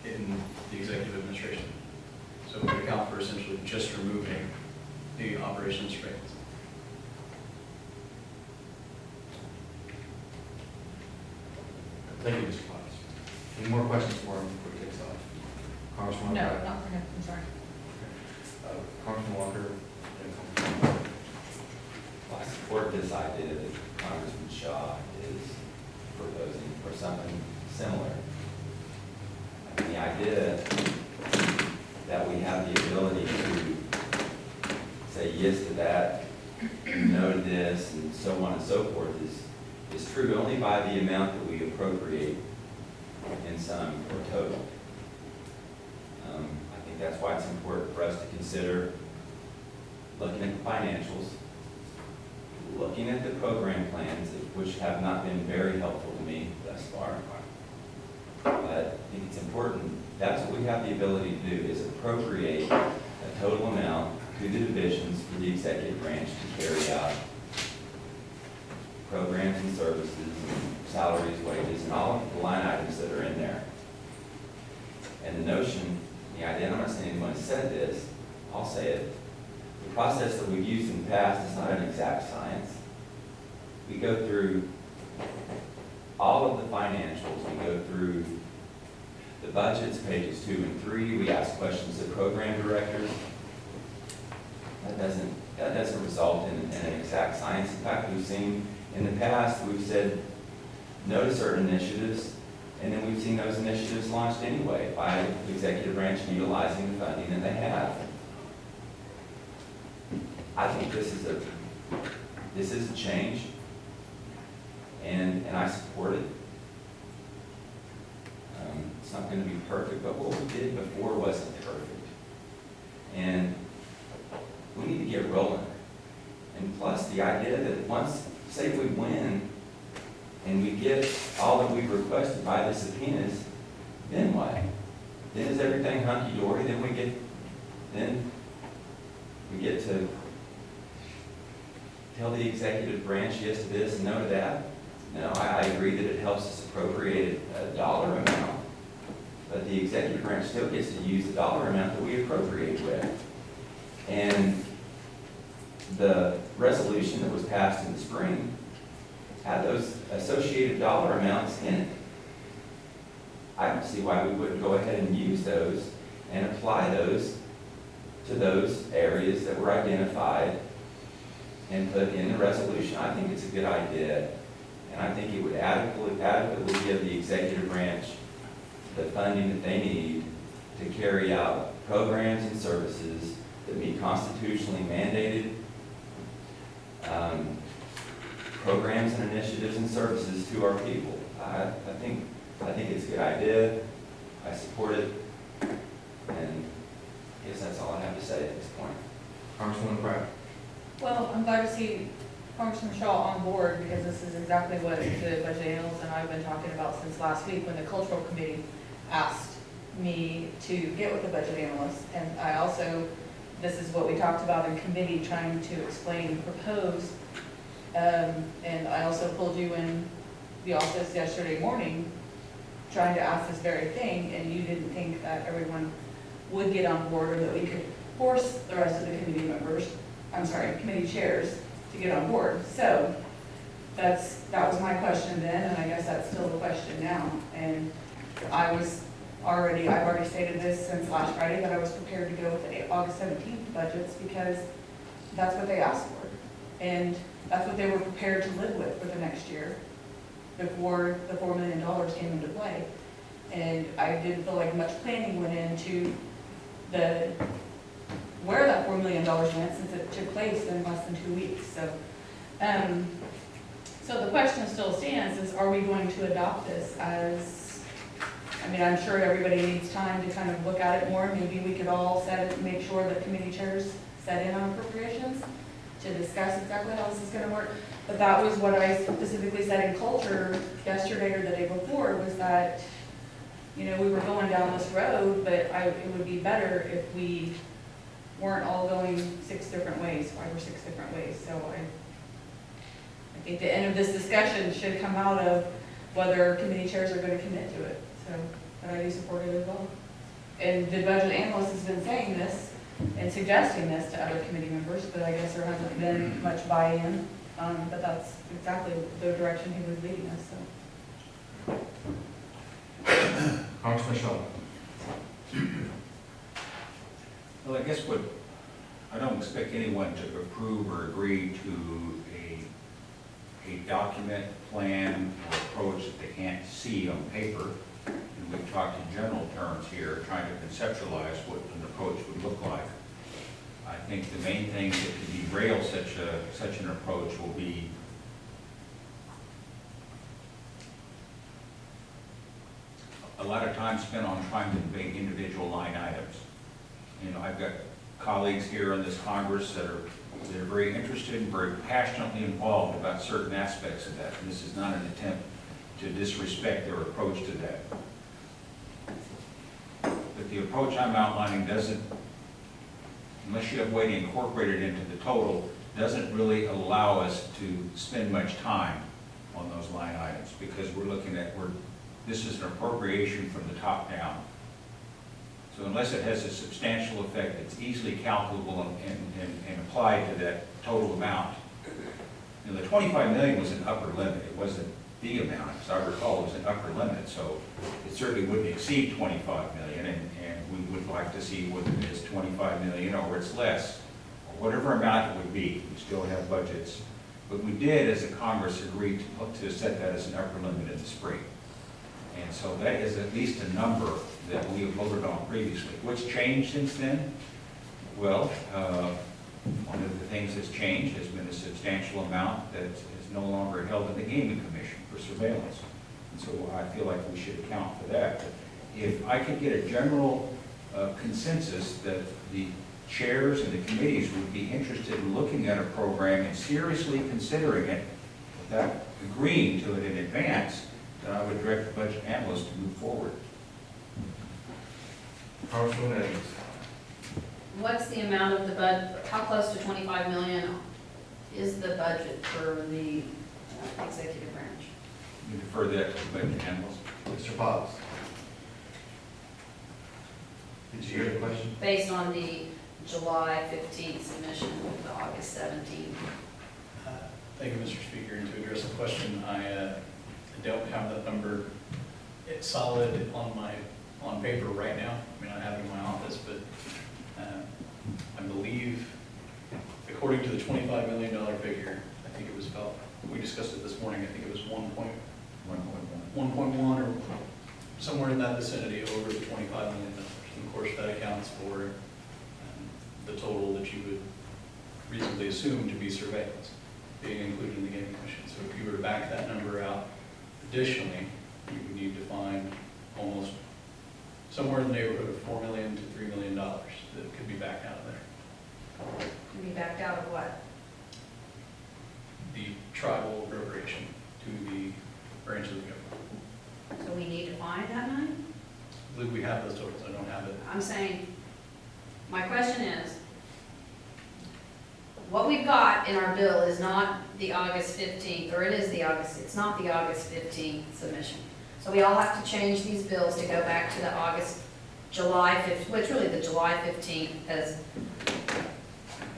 in the executive administration. So it would account for essentially just removing the operations surveillance. Thank you, Mr. Potts. Any more questions for him before he takes off? Congressman No, Pratt? not for him, I'm sorry. Congressman Walker? I support this idea that Congressman Shaw is proposing for something similar. And the idea that we have the ability to say yes to that, no to this, and so on and so forth is true only by the amount that we appropriate in sum or total. I think that's why it's important for us to consider looking at the financials, looking at the program plans, which have not been very helpful to me thus far. But I think it's important, that's what we have the ability to do, is appropriate a total amount to the divisions for the executive branch to carry out programs and services, salaries, wages, and all of the line items that are in there. And the notion, the idea, I'm not saying anyone said this, I'll say it, the process that we've used in the past is not an exact science. We go through all of the financials, we go through the budgets, pages 2 and 3, we ask questions of program directors. That doesn't result in an exact science. In fact, we've seen in the past, we've said no to certain initiatives, and then we've seen those initiatives launched anyway by the executive branch utilizing the funding that they have. I think this is a change, and I support it. It's not going to be perfect, but what we did before wasn't perfect. And we need to get rolling. And plus the idea that once, say we win, and we get all that we've requested by the subpoenas, then what? Then is everything hunky-dory? Then we get to tell the executive branch yes to this and no to that? No, I agree that it helps us appropriate a dollar amount, but the executive branch still gets to use the dollar amount that we appropriate with. And the resolution that was passed in the spring had those associated dollar amounts in it. I don't see why we wouldn't go ahead and use those and apply those to those areas that were identified and put in the resolution. I think it's a good idea, and I think it would adequately give the executive branch the funding that they need to carry out programs and services that meet constitutionally mandated programs and initiatives and services to our people. I think it's a good idea. I support it, and I guess that's all I have to say at this point. Congresswoman Pratt? Well, I'm glad to see Congressman Shaw on board, because this is exactly what the budget analyst and I have been talking about since last week when the cultural committee asked me to get with the budget analyst. And I also, this is what we talked about in committee, trying to explain and propose. And I also pulled you in the office yesterday morning trying to ask this very thing, and you didn't think that everyone would get on board, or that we could force the rest of the committee members, committee chairs to get on board. So that was my question then, and I guess that's still the question now. And I've already stated this since last Friday, that I was prepared to go with the August 17th budgets, because that's what they asked for. And that's what they were prepared to live with for the next year, before the $4 million came into play. And I didn't feel like much planning went into where that $4 million went, since it took place in less than 2 weeks. So the question still stands, is are we going to adopt this as, I'm sure everybody needs time to kind of look at it more. Maybe we could all make sure that committee chairs set in on appropriations to discuss exactly how this is gonna work. But that was what I specifically said in culture yesterday or the day before, was that, we were going down this road, but it would be better if we weren't all going 5 or 6 different ways. So I think the end of this discussion should come out of whether committee chairs are gonna commit to it. So, but I do support it as well. And the budget analyst has been saying this and suggesting this to other committee members, but I guess there hasn't been much buy-in. But that's exactly the direction he was leading us, so. Congressman Shaw. Well, I guess I don't expect anyone to approve or agree to a document, plan, or approach that they can't see on paper. And we've talked in general terms here, trying to conceptualize what an approach would look like. I think the main thing that could derail such an approach will be a lot of time spent on trying to make individual line items. I've got colleagues here in this Congress that are very interested and very passionately involved about certain aspects of that. And this is not an attempt to disrespect their approach to that. But the approach I'm outlining doesn't, unless you have a way to incorporate it into the total, doesn't really allow us to spend much time on those line items, because we're looking at, this is an appropriation from the top down. So unless it has a substantial effect that's easily calculable and applied to that total amount. The 25 million was an upper limit. It wasn't the amount. As I recall, it was an upper limit. So it certainly wouldn't exceed 25 million, and we would like to see whether it is 25 million or it's less, or whatever amount it would be. We still have budgets. But we did, as a Congress, agree to set that as an upper limit in the spring. And so that is at least a number that we have voted on previously. What's changed since then? Well, one of the things that's changed has been a substantial amount that is no longer held in the Gaming Commission for surveillance. And so I feel like we should account for that. But if I could get a general consensus that the chairs and the committees would be interested in looking at a program and seriously considering it without agreeing to it in advance, then I would direct the budget analyst to move forward. Congresswoman Edwards. What's the amount of the how close to 25 million is the budget for the executive branch? We defer that to the budget analyst. Mr. Potts. Did you hear the question? Based on the July 15th submission with the August 17th. Thank you, Mr. Speaker. And to address the question, I don't have that number. It's solid on paper right now. I have it in my office, but I believe, according to the $25 million figure, I think it was about, we discussed it this morning, I think it was 1.1 or somewhere in that vicinity over the $25 million. And of course, that accounts for the total that you would reasonably assume to be surveillance being included in the Gaming Commission. So if you were to back that number out additionally, you would need to find almost somewhere in the neighborhood of $4 million to $3 million that could be backed out of there. Can be backed out of what? The tribal appropriation to the branch of the government. So we need to find that money? I believe we have those totals. I don't have it. I'm saying, my question is, what we've got in our bill is not the August 15th, or it is the August, it's not the August 15th submission. So So we all have to change these bills to go back to the July 5th, which really the July 15th as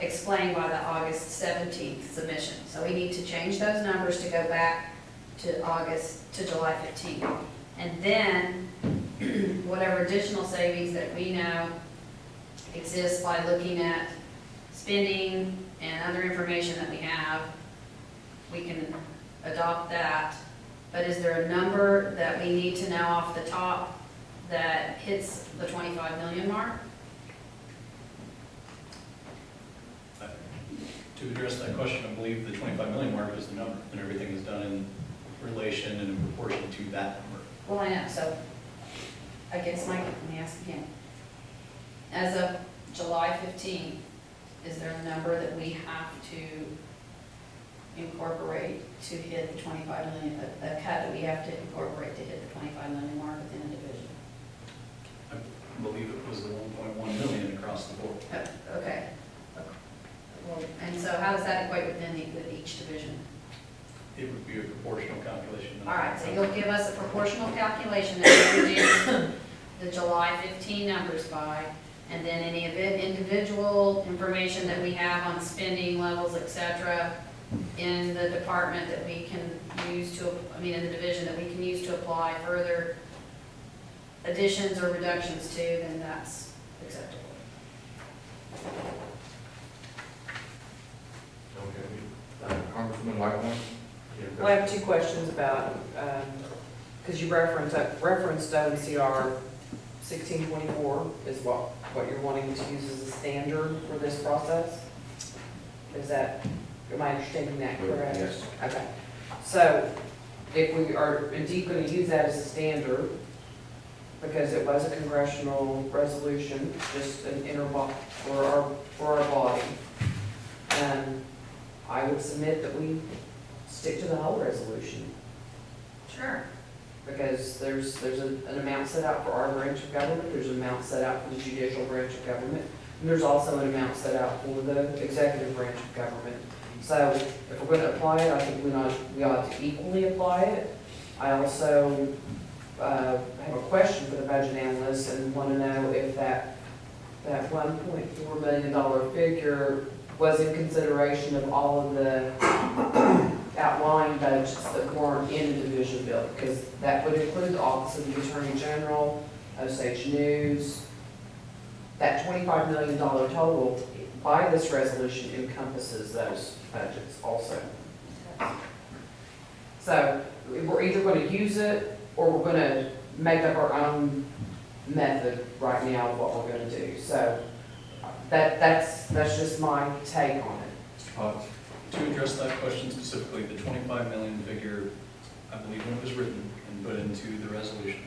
explained by the August 17th submission. So we need to change those numbers to go back to July 15th. And then whatever additional savings that we know exists by looking at spending and other information that we have, we can adopt that. But is there a number that we need to know off the top that hits the 25 million mark? To address that question, I believe the 25 million mark is the number, and everything is done in relation and in proportion to that number. Well, I know, so I guess let me ask again. As of July 15th, is there a number that we have to incorporate to hit the 25 million, a cut that we have to incorporate to hit the 25 million mark within a division? I believe it was the 1.1 million across the board. Okay. Well, and so how does that equate with each division? It would be a proportional calculation. All right, so you'll give us a proportional calculation that we reduce the July 15 numbers by, and then any of it individual information that we have on spending levels, et cetera, in the department that we can use to, in the division that we can use to apply further additions or reductions to, then that's acceptable. Okay. Congressman Whiteman? Well, I have two questions about, because you referenced ONCR 1624 is what you're wanting to use as a standard for this process? Is that, am I understanding that correct? Yes. Okay. So if we are indeed going to use that as a standard, because it was a congressional resolution, just an for our body, I would submit that we stick to the whole resolution, Sure. because there's an amount set out for our branch of government, there's an amount set out for the judicial branch of government, and there's also an amount set out for the executive branch of government. So if we're going to apply it, I think we ought to equally apply it. I also have a question for the budget analyst and want to know if that $1.4 million figure was in consideration of all of the outlying budgets that weren't in the division bill, because that would include the Office of the Attorney General, Osage News. That $25 million total by this resolution encompasses those budgets also. So we're either going to use it or we're going to make up our own method right now of what we're going to do. So that's just my take on it. To address that question specifically, the 25 million figure, I believe when it was written and put into the resolution,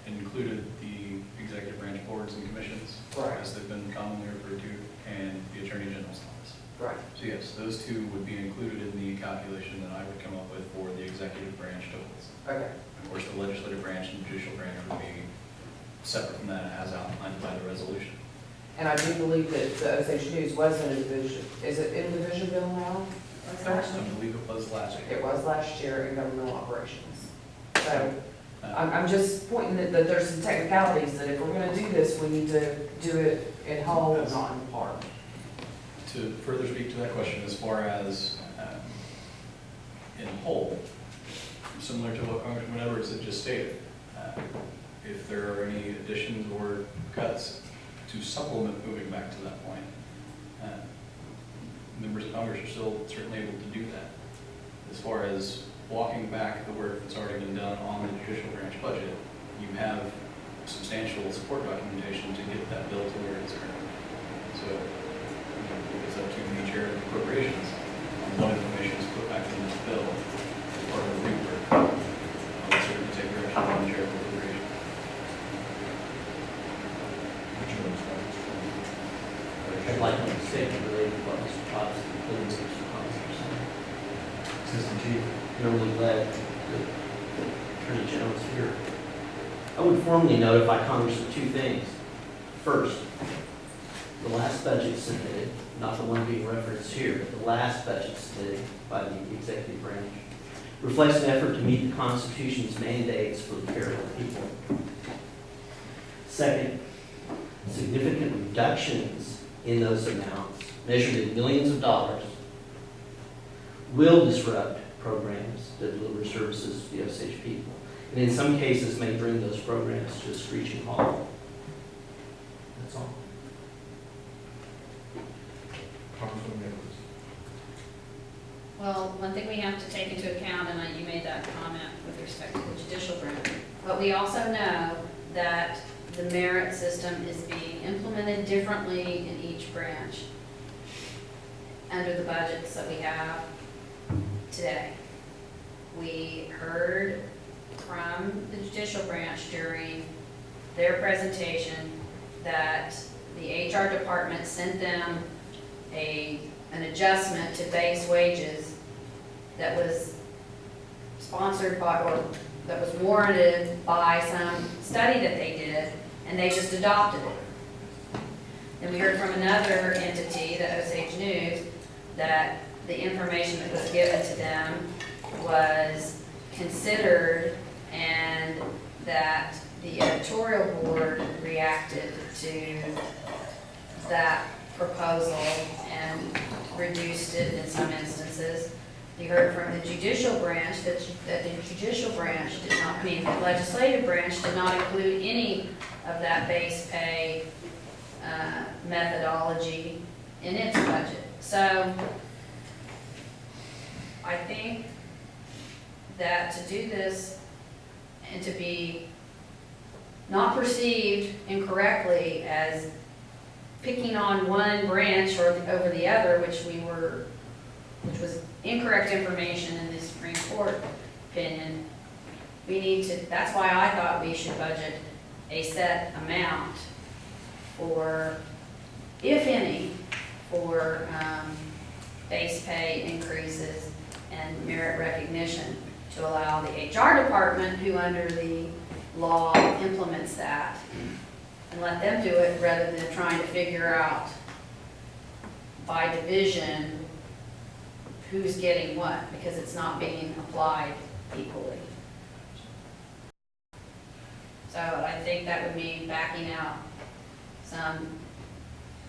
included the executive branch boards and commissions, Right. as they've been commonly referred to, and the Attorney General's office. Right. So yes, those two would be included in the calculation that I would come up with for the executive branch totals. Okay. Of course, the legislative branch and judicial branch would be separate from that as outlined by the resolution. And I do believe that the Osage News was in a division. Is it in a division bill now? I believe it was last year. It was last year in governmental operations. So I'm just pointing that there's some technicalities that if we're going to do this, we need to do it in whole and not in part. To further speak to that question, as far as in whole, similar to what Congressman Edwards had just stated, if there are any additions or cuts to supplement moving back to that point, members of Congress are still certainly able to do that. As far as walking back the work that's already been done on the judicial branch budget, you have substantial support documentation to get that bill to where it's currently. So it's up to the chair of appropriations on what information is put back in this bill as part of the rework. I'll certainly take direction from the chair of appropriations. I'd like to say related to what Mr. Potts included in Mr. Potts' Assistant Chief. You're really glad the Attorney General's here. I would formally notify Congress of two things. First, the last budget submitted, not the one being referenced here, but the last budget submitted by the executive branch, reflects an effort to meet the Constitution's mandates for the care of the people. Second, significant reductions in those amounts, measured in millions of dollars, will disrupt programs that deliver services to the Osage people, and in some cases may bring those programs to a screeching halt. That's all. Congresswoman Edwards. Well, one thing we have to take into account, and you made that comment with respect to the judicial branch, but we also know that the merit system is being implemented differently in each branch under the budgets that we have today. We heard from the judicial branch during their presentation that the HR department sent them an adjustment to base wages that was sponsored by, or that was warranted by some study that they did, and they just adopted it. And we heard from another entity, the Osage News, that the information that was given to them was considered, and that the editorial board reacted to that proposal and reduced it in some instances. You heard from the judicial branch that the judicial branch did not, I mean, the legislative branch did not include any of that base pay methodology in its budget. So I think that to do this and to be not perceived incorrectly as picking on one branch or over the other, which was incorrect information in the Supreme Court opinion, we need to, that's why I thought we should budget a set amount for, if any, for base pay increases and merit recognition to allow the HR department, who under the law implements that, and let them do it rather than trying to figure out by division who's getting what, because it's not being applied equally. So I think that would mean backing out some.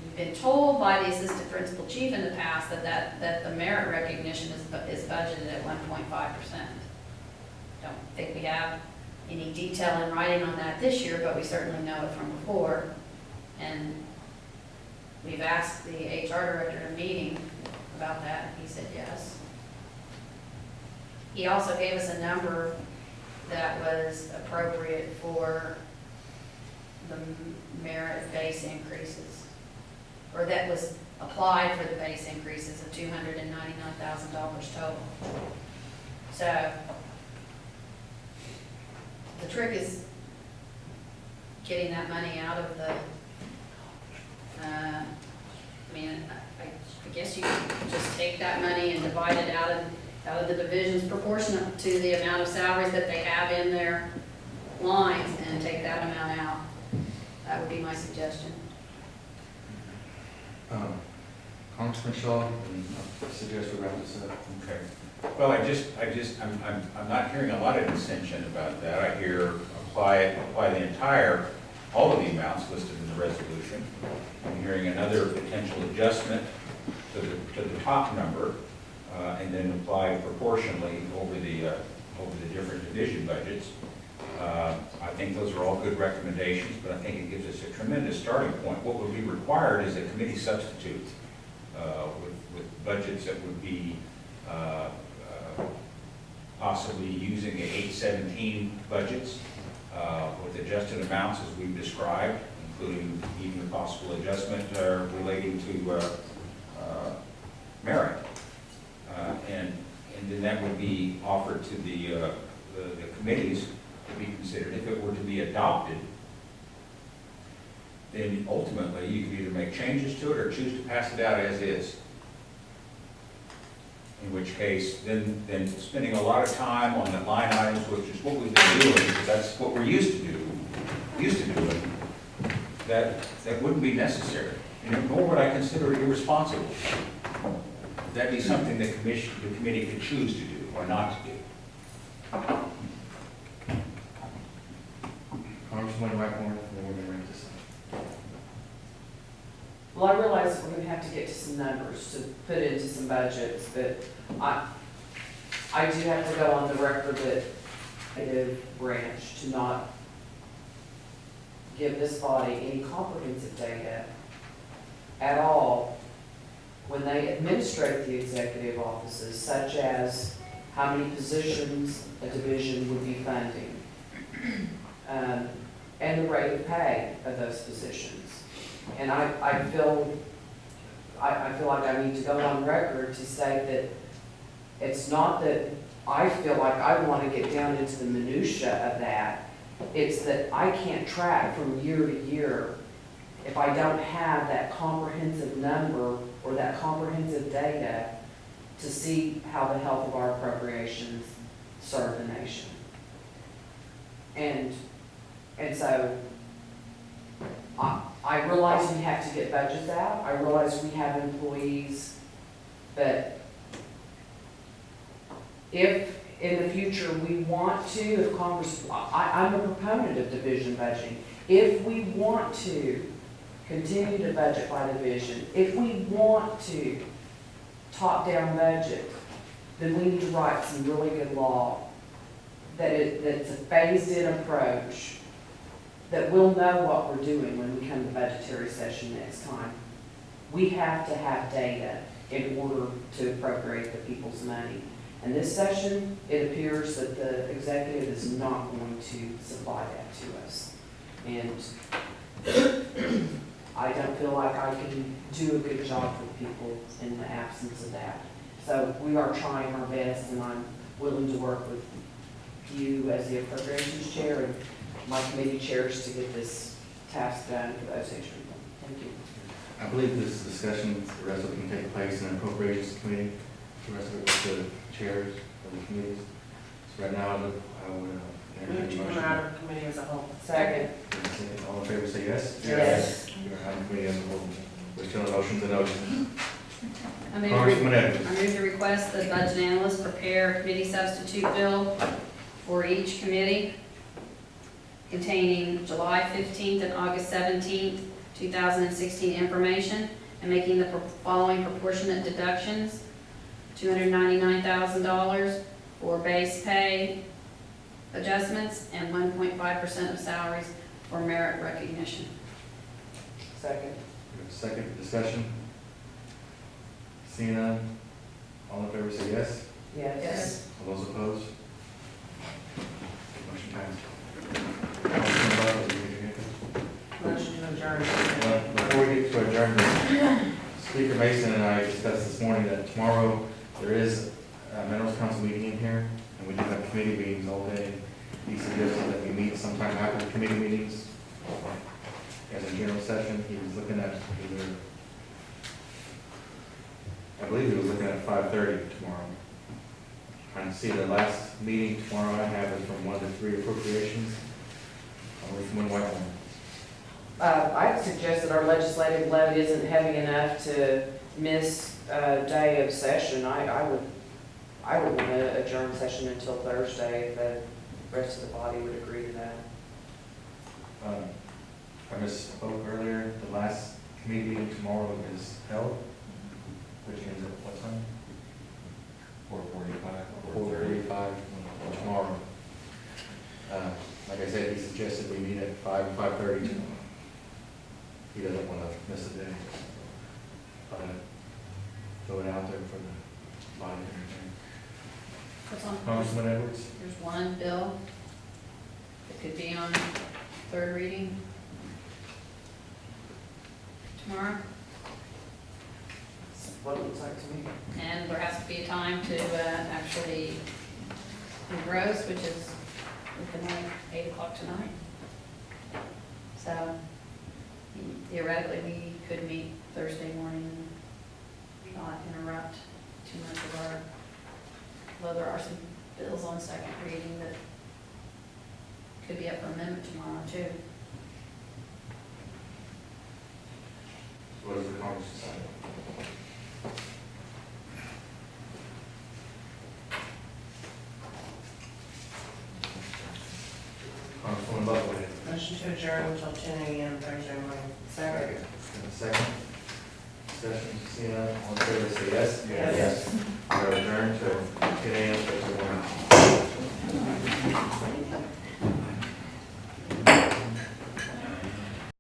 We've been told by the assistant principal chief in the past that the merit recognition is budgeted at 1.5%. Don't think we have any detail in writing on that this year, but we certainly know it from before. And we've asked the HR director in a meeting about that, and he said yes. He also gave us a number that was appropriate for the merit base increases, or that was applied for the base increases of $299,000 total. So the trick is getting that money out of the, I guess you could just take that money and divide it out of the divisions proportionate to the amount of salaries that they have in their lines, and take that amount out. That would be my suggestion. Congressman Shaw, and I suggest we wrap this up. Okay. Well, I'm not hearing a lot of dissension about that. I hear apply the entire, all of the amounts listed in the resolution. I'm hearing another potential adjustment to the top number, and then apply proportionally over the different division budgets. I think those are all good recommendations, but I think it gives us a tremendous starting point. What would be required is a committee substitute with budgets that would be possibly using a 817 budgets with adjusted amounts as we've described, including even a possible adjustment relating to merit. And then that would be offered to the committees to be considered. If it were to be adopted, then ultimately you could either make changes to it or choose to pass it out as is. In which case, then spending a lot of time on the line items, which is what we've been doing, because that's what we're used to doing, that wouldn't be necessary. And nor would I consider it irresponsible. That'd be something the committee could choose to do or not to do. Congresswoman Whitmore, and then we're gonna bring this up. Well, I realize that we're gonna have to get to some numbers to put into some budgets, but I do have to go on the record that executive branch to not give this body any comprehensive data at all when they administrate the executive offices, such as how many positions a division would be funding, and the rate of pay of those positions. And I feel like I need to go on record to state that it's not that I feel like I want to get down into the minutia of that. It's that I can't track from year to year if I don't have that comprehensive number or that comprehensive data to see how the health of our appropriations serve the nation. And so I realize we have to get budgets out. I realize we have employees, but if in the future we want to, if Congress, I'm a proponent of division budgeting. If we want to continue to budget by division, if we want to top-down budget, then we need to write some really good law that's a phased-in approach, that we'll know what we're doing when we come to budgetary session next time. We have to have data in order to appropriate the people's money. And this session, it appears that the executive is not going to supply that to us. And I don't feel like I can do a good job for people in the absence of that. So we are trying our best, and I'm willing to work with you as the appropriations chair and my committee chairs to get this task done for the Osage people. Thank you. I believe this discussion, the rest of it can take place in the appropriations committee, the rest of it with the chairs of the committees. So right now, I would Move entertain to a come motion. out of committee as a whole. Second. All in favor, say yes. Yes. We're out of committee as a whole. We're still on motions and notices. I move Congresswoman Edwards. to request the budget analyst prepare a committee substitute bill for each committee containing July 15th and August 17th, 2016 information, and making the following proportionate deductions: $299,000 for base pay adjustments and 1.5% of salaries for merit recognition. Second. We have a second discussion. Seeing none, all in favor, say yes. Yes. All those opposed? Motion passed. Congresswoman Butler, you need to Motion to adjourn. Before we get to adjournment, Speaker Mason and I discussed this morning that tomorrow there is a Minerals Council meeting in here, and we do have committee meetings all day. He suggested that we meet sometime after the committee meetings as a general session. He was looking at either, I believe he was looking at 5:30 tomorrow. Trying to see the last meeting tomorrow I have is from 1 to 3 appropriations. Congresswoman Whitmore. I'd suggest that our legislative load isn't heavy enough to miss a day of session. I would want to adjourn session until Thursday if the rest of the body would agree to that. I misspoke earlier. The last committee meeting tomorrow is held, which ends at what time? 4:45. 4:45 tomorrow. Like I said, he suggested we meet at 5:30 tomorrow. He doesn't want to miss a day. Throw it out there for the body. What's on? Congressman Edwards? There's one bill that could be on third reading tomorrow, That's what it looks like to me. and there has to be a time to actually engross, which is looking like 8 o'clock tonight. So theoretically, we could meet Thursday morning and not interrupt too much of our, although there are some bills on second reading that could be up for amendment tomorrow too. What does the Congress decide? Motion to adjourn until 10 a.m. Thursday morning. Second. Second. Discussion, seeing none, all in favor, say yes. Yes. We are adjourned to 10 a.m. Thursday morning.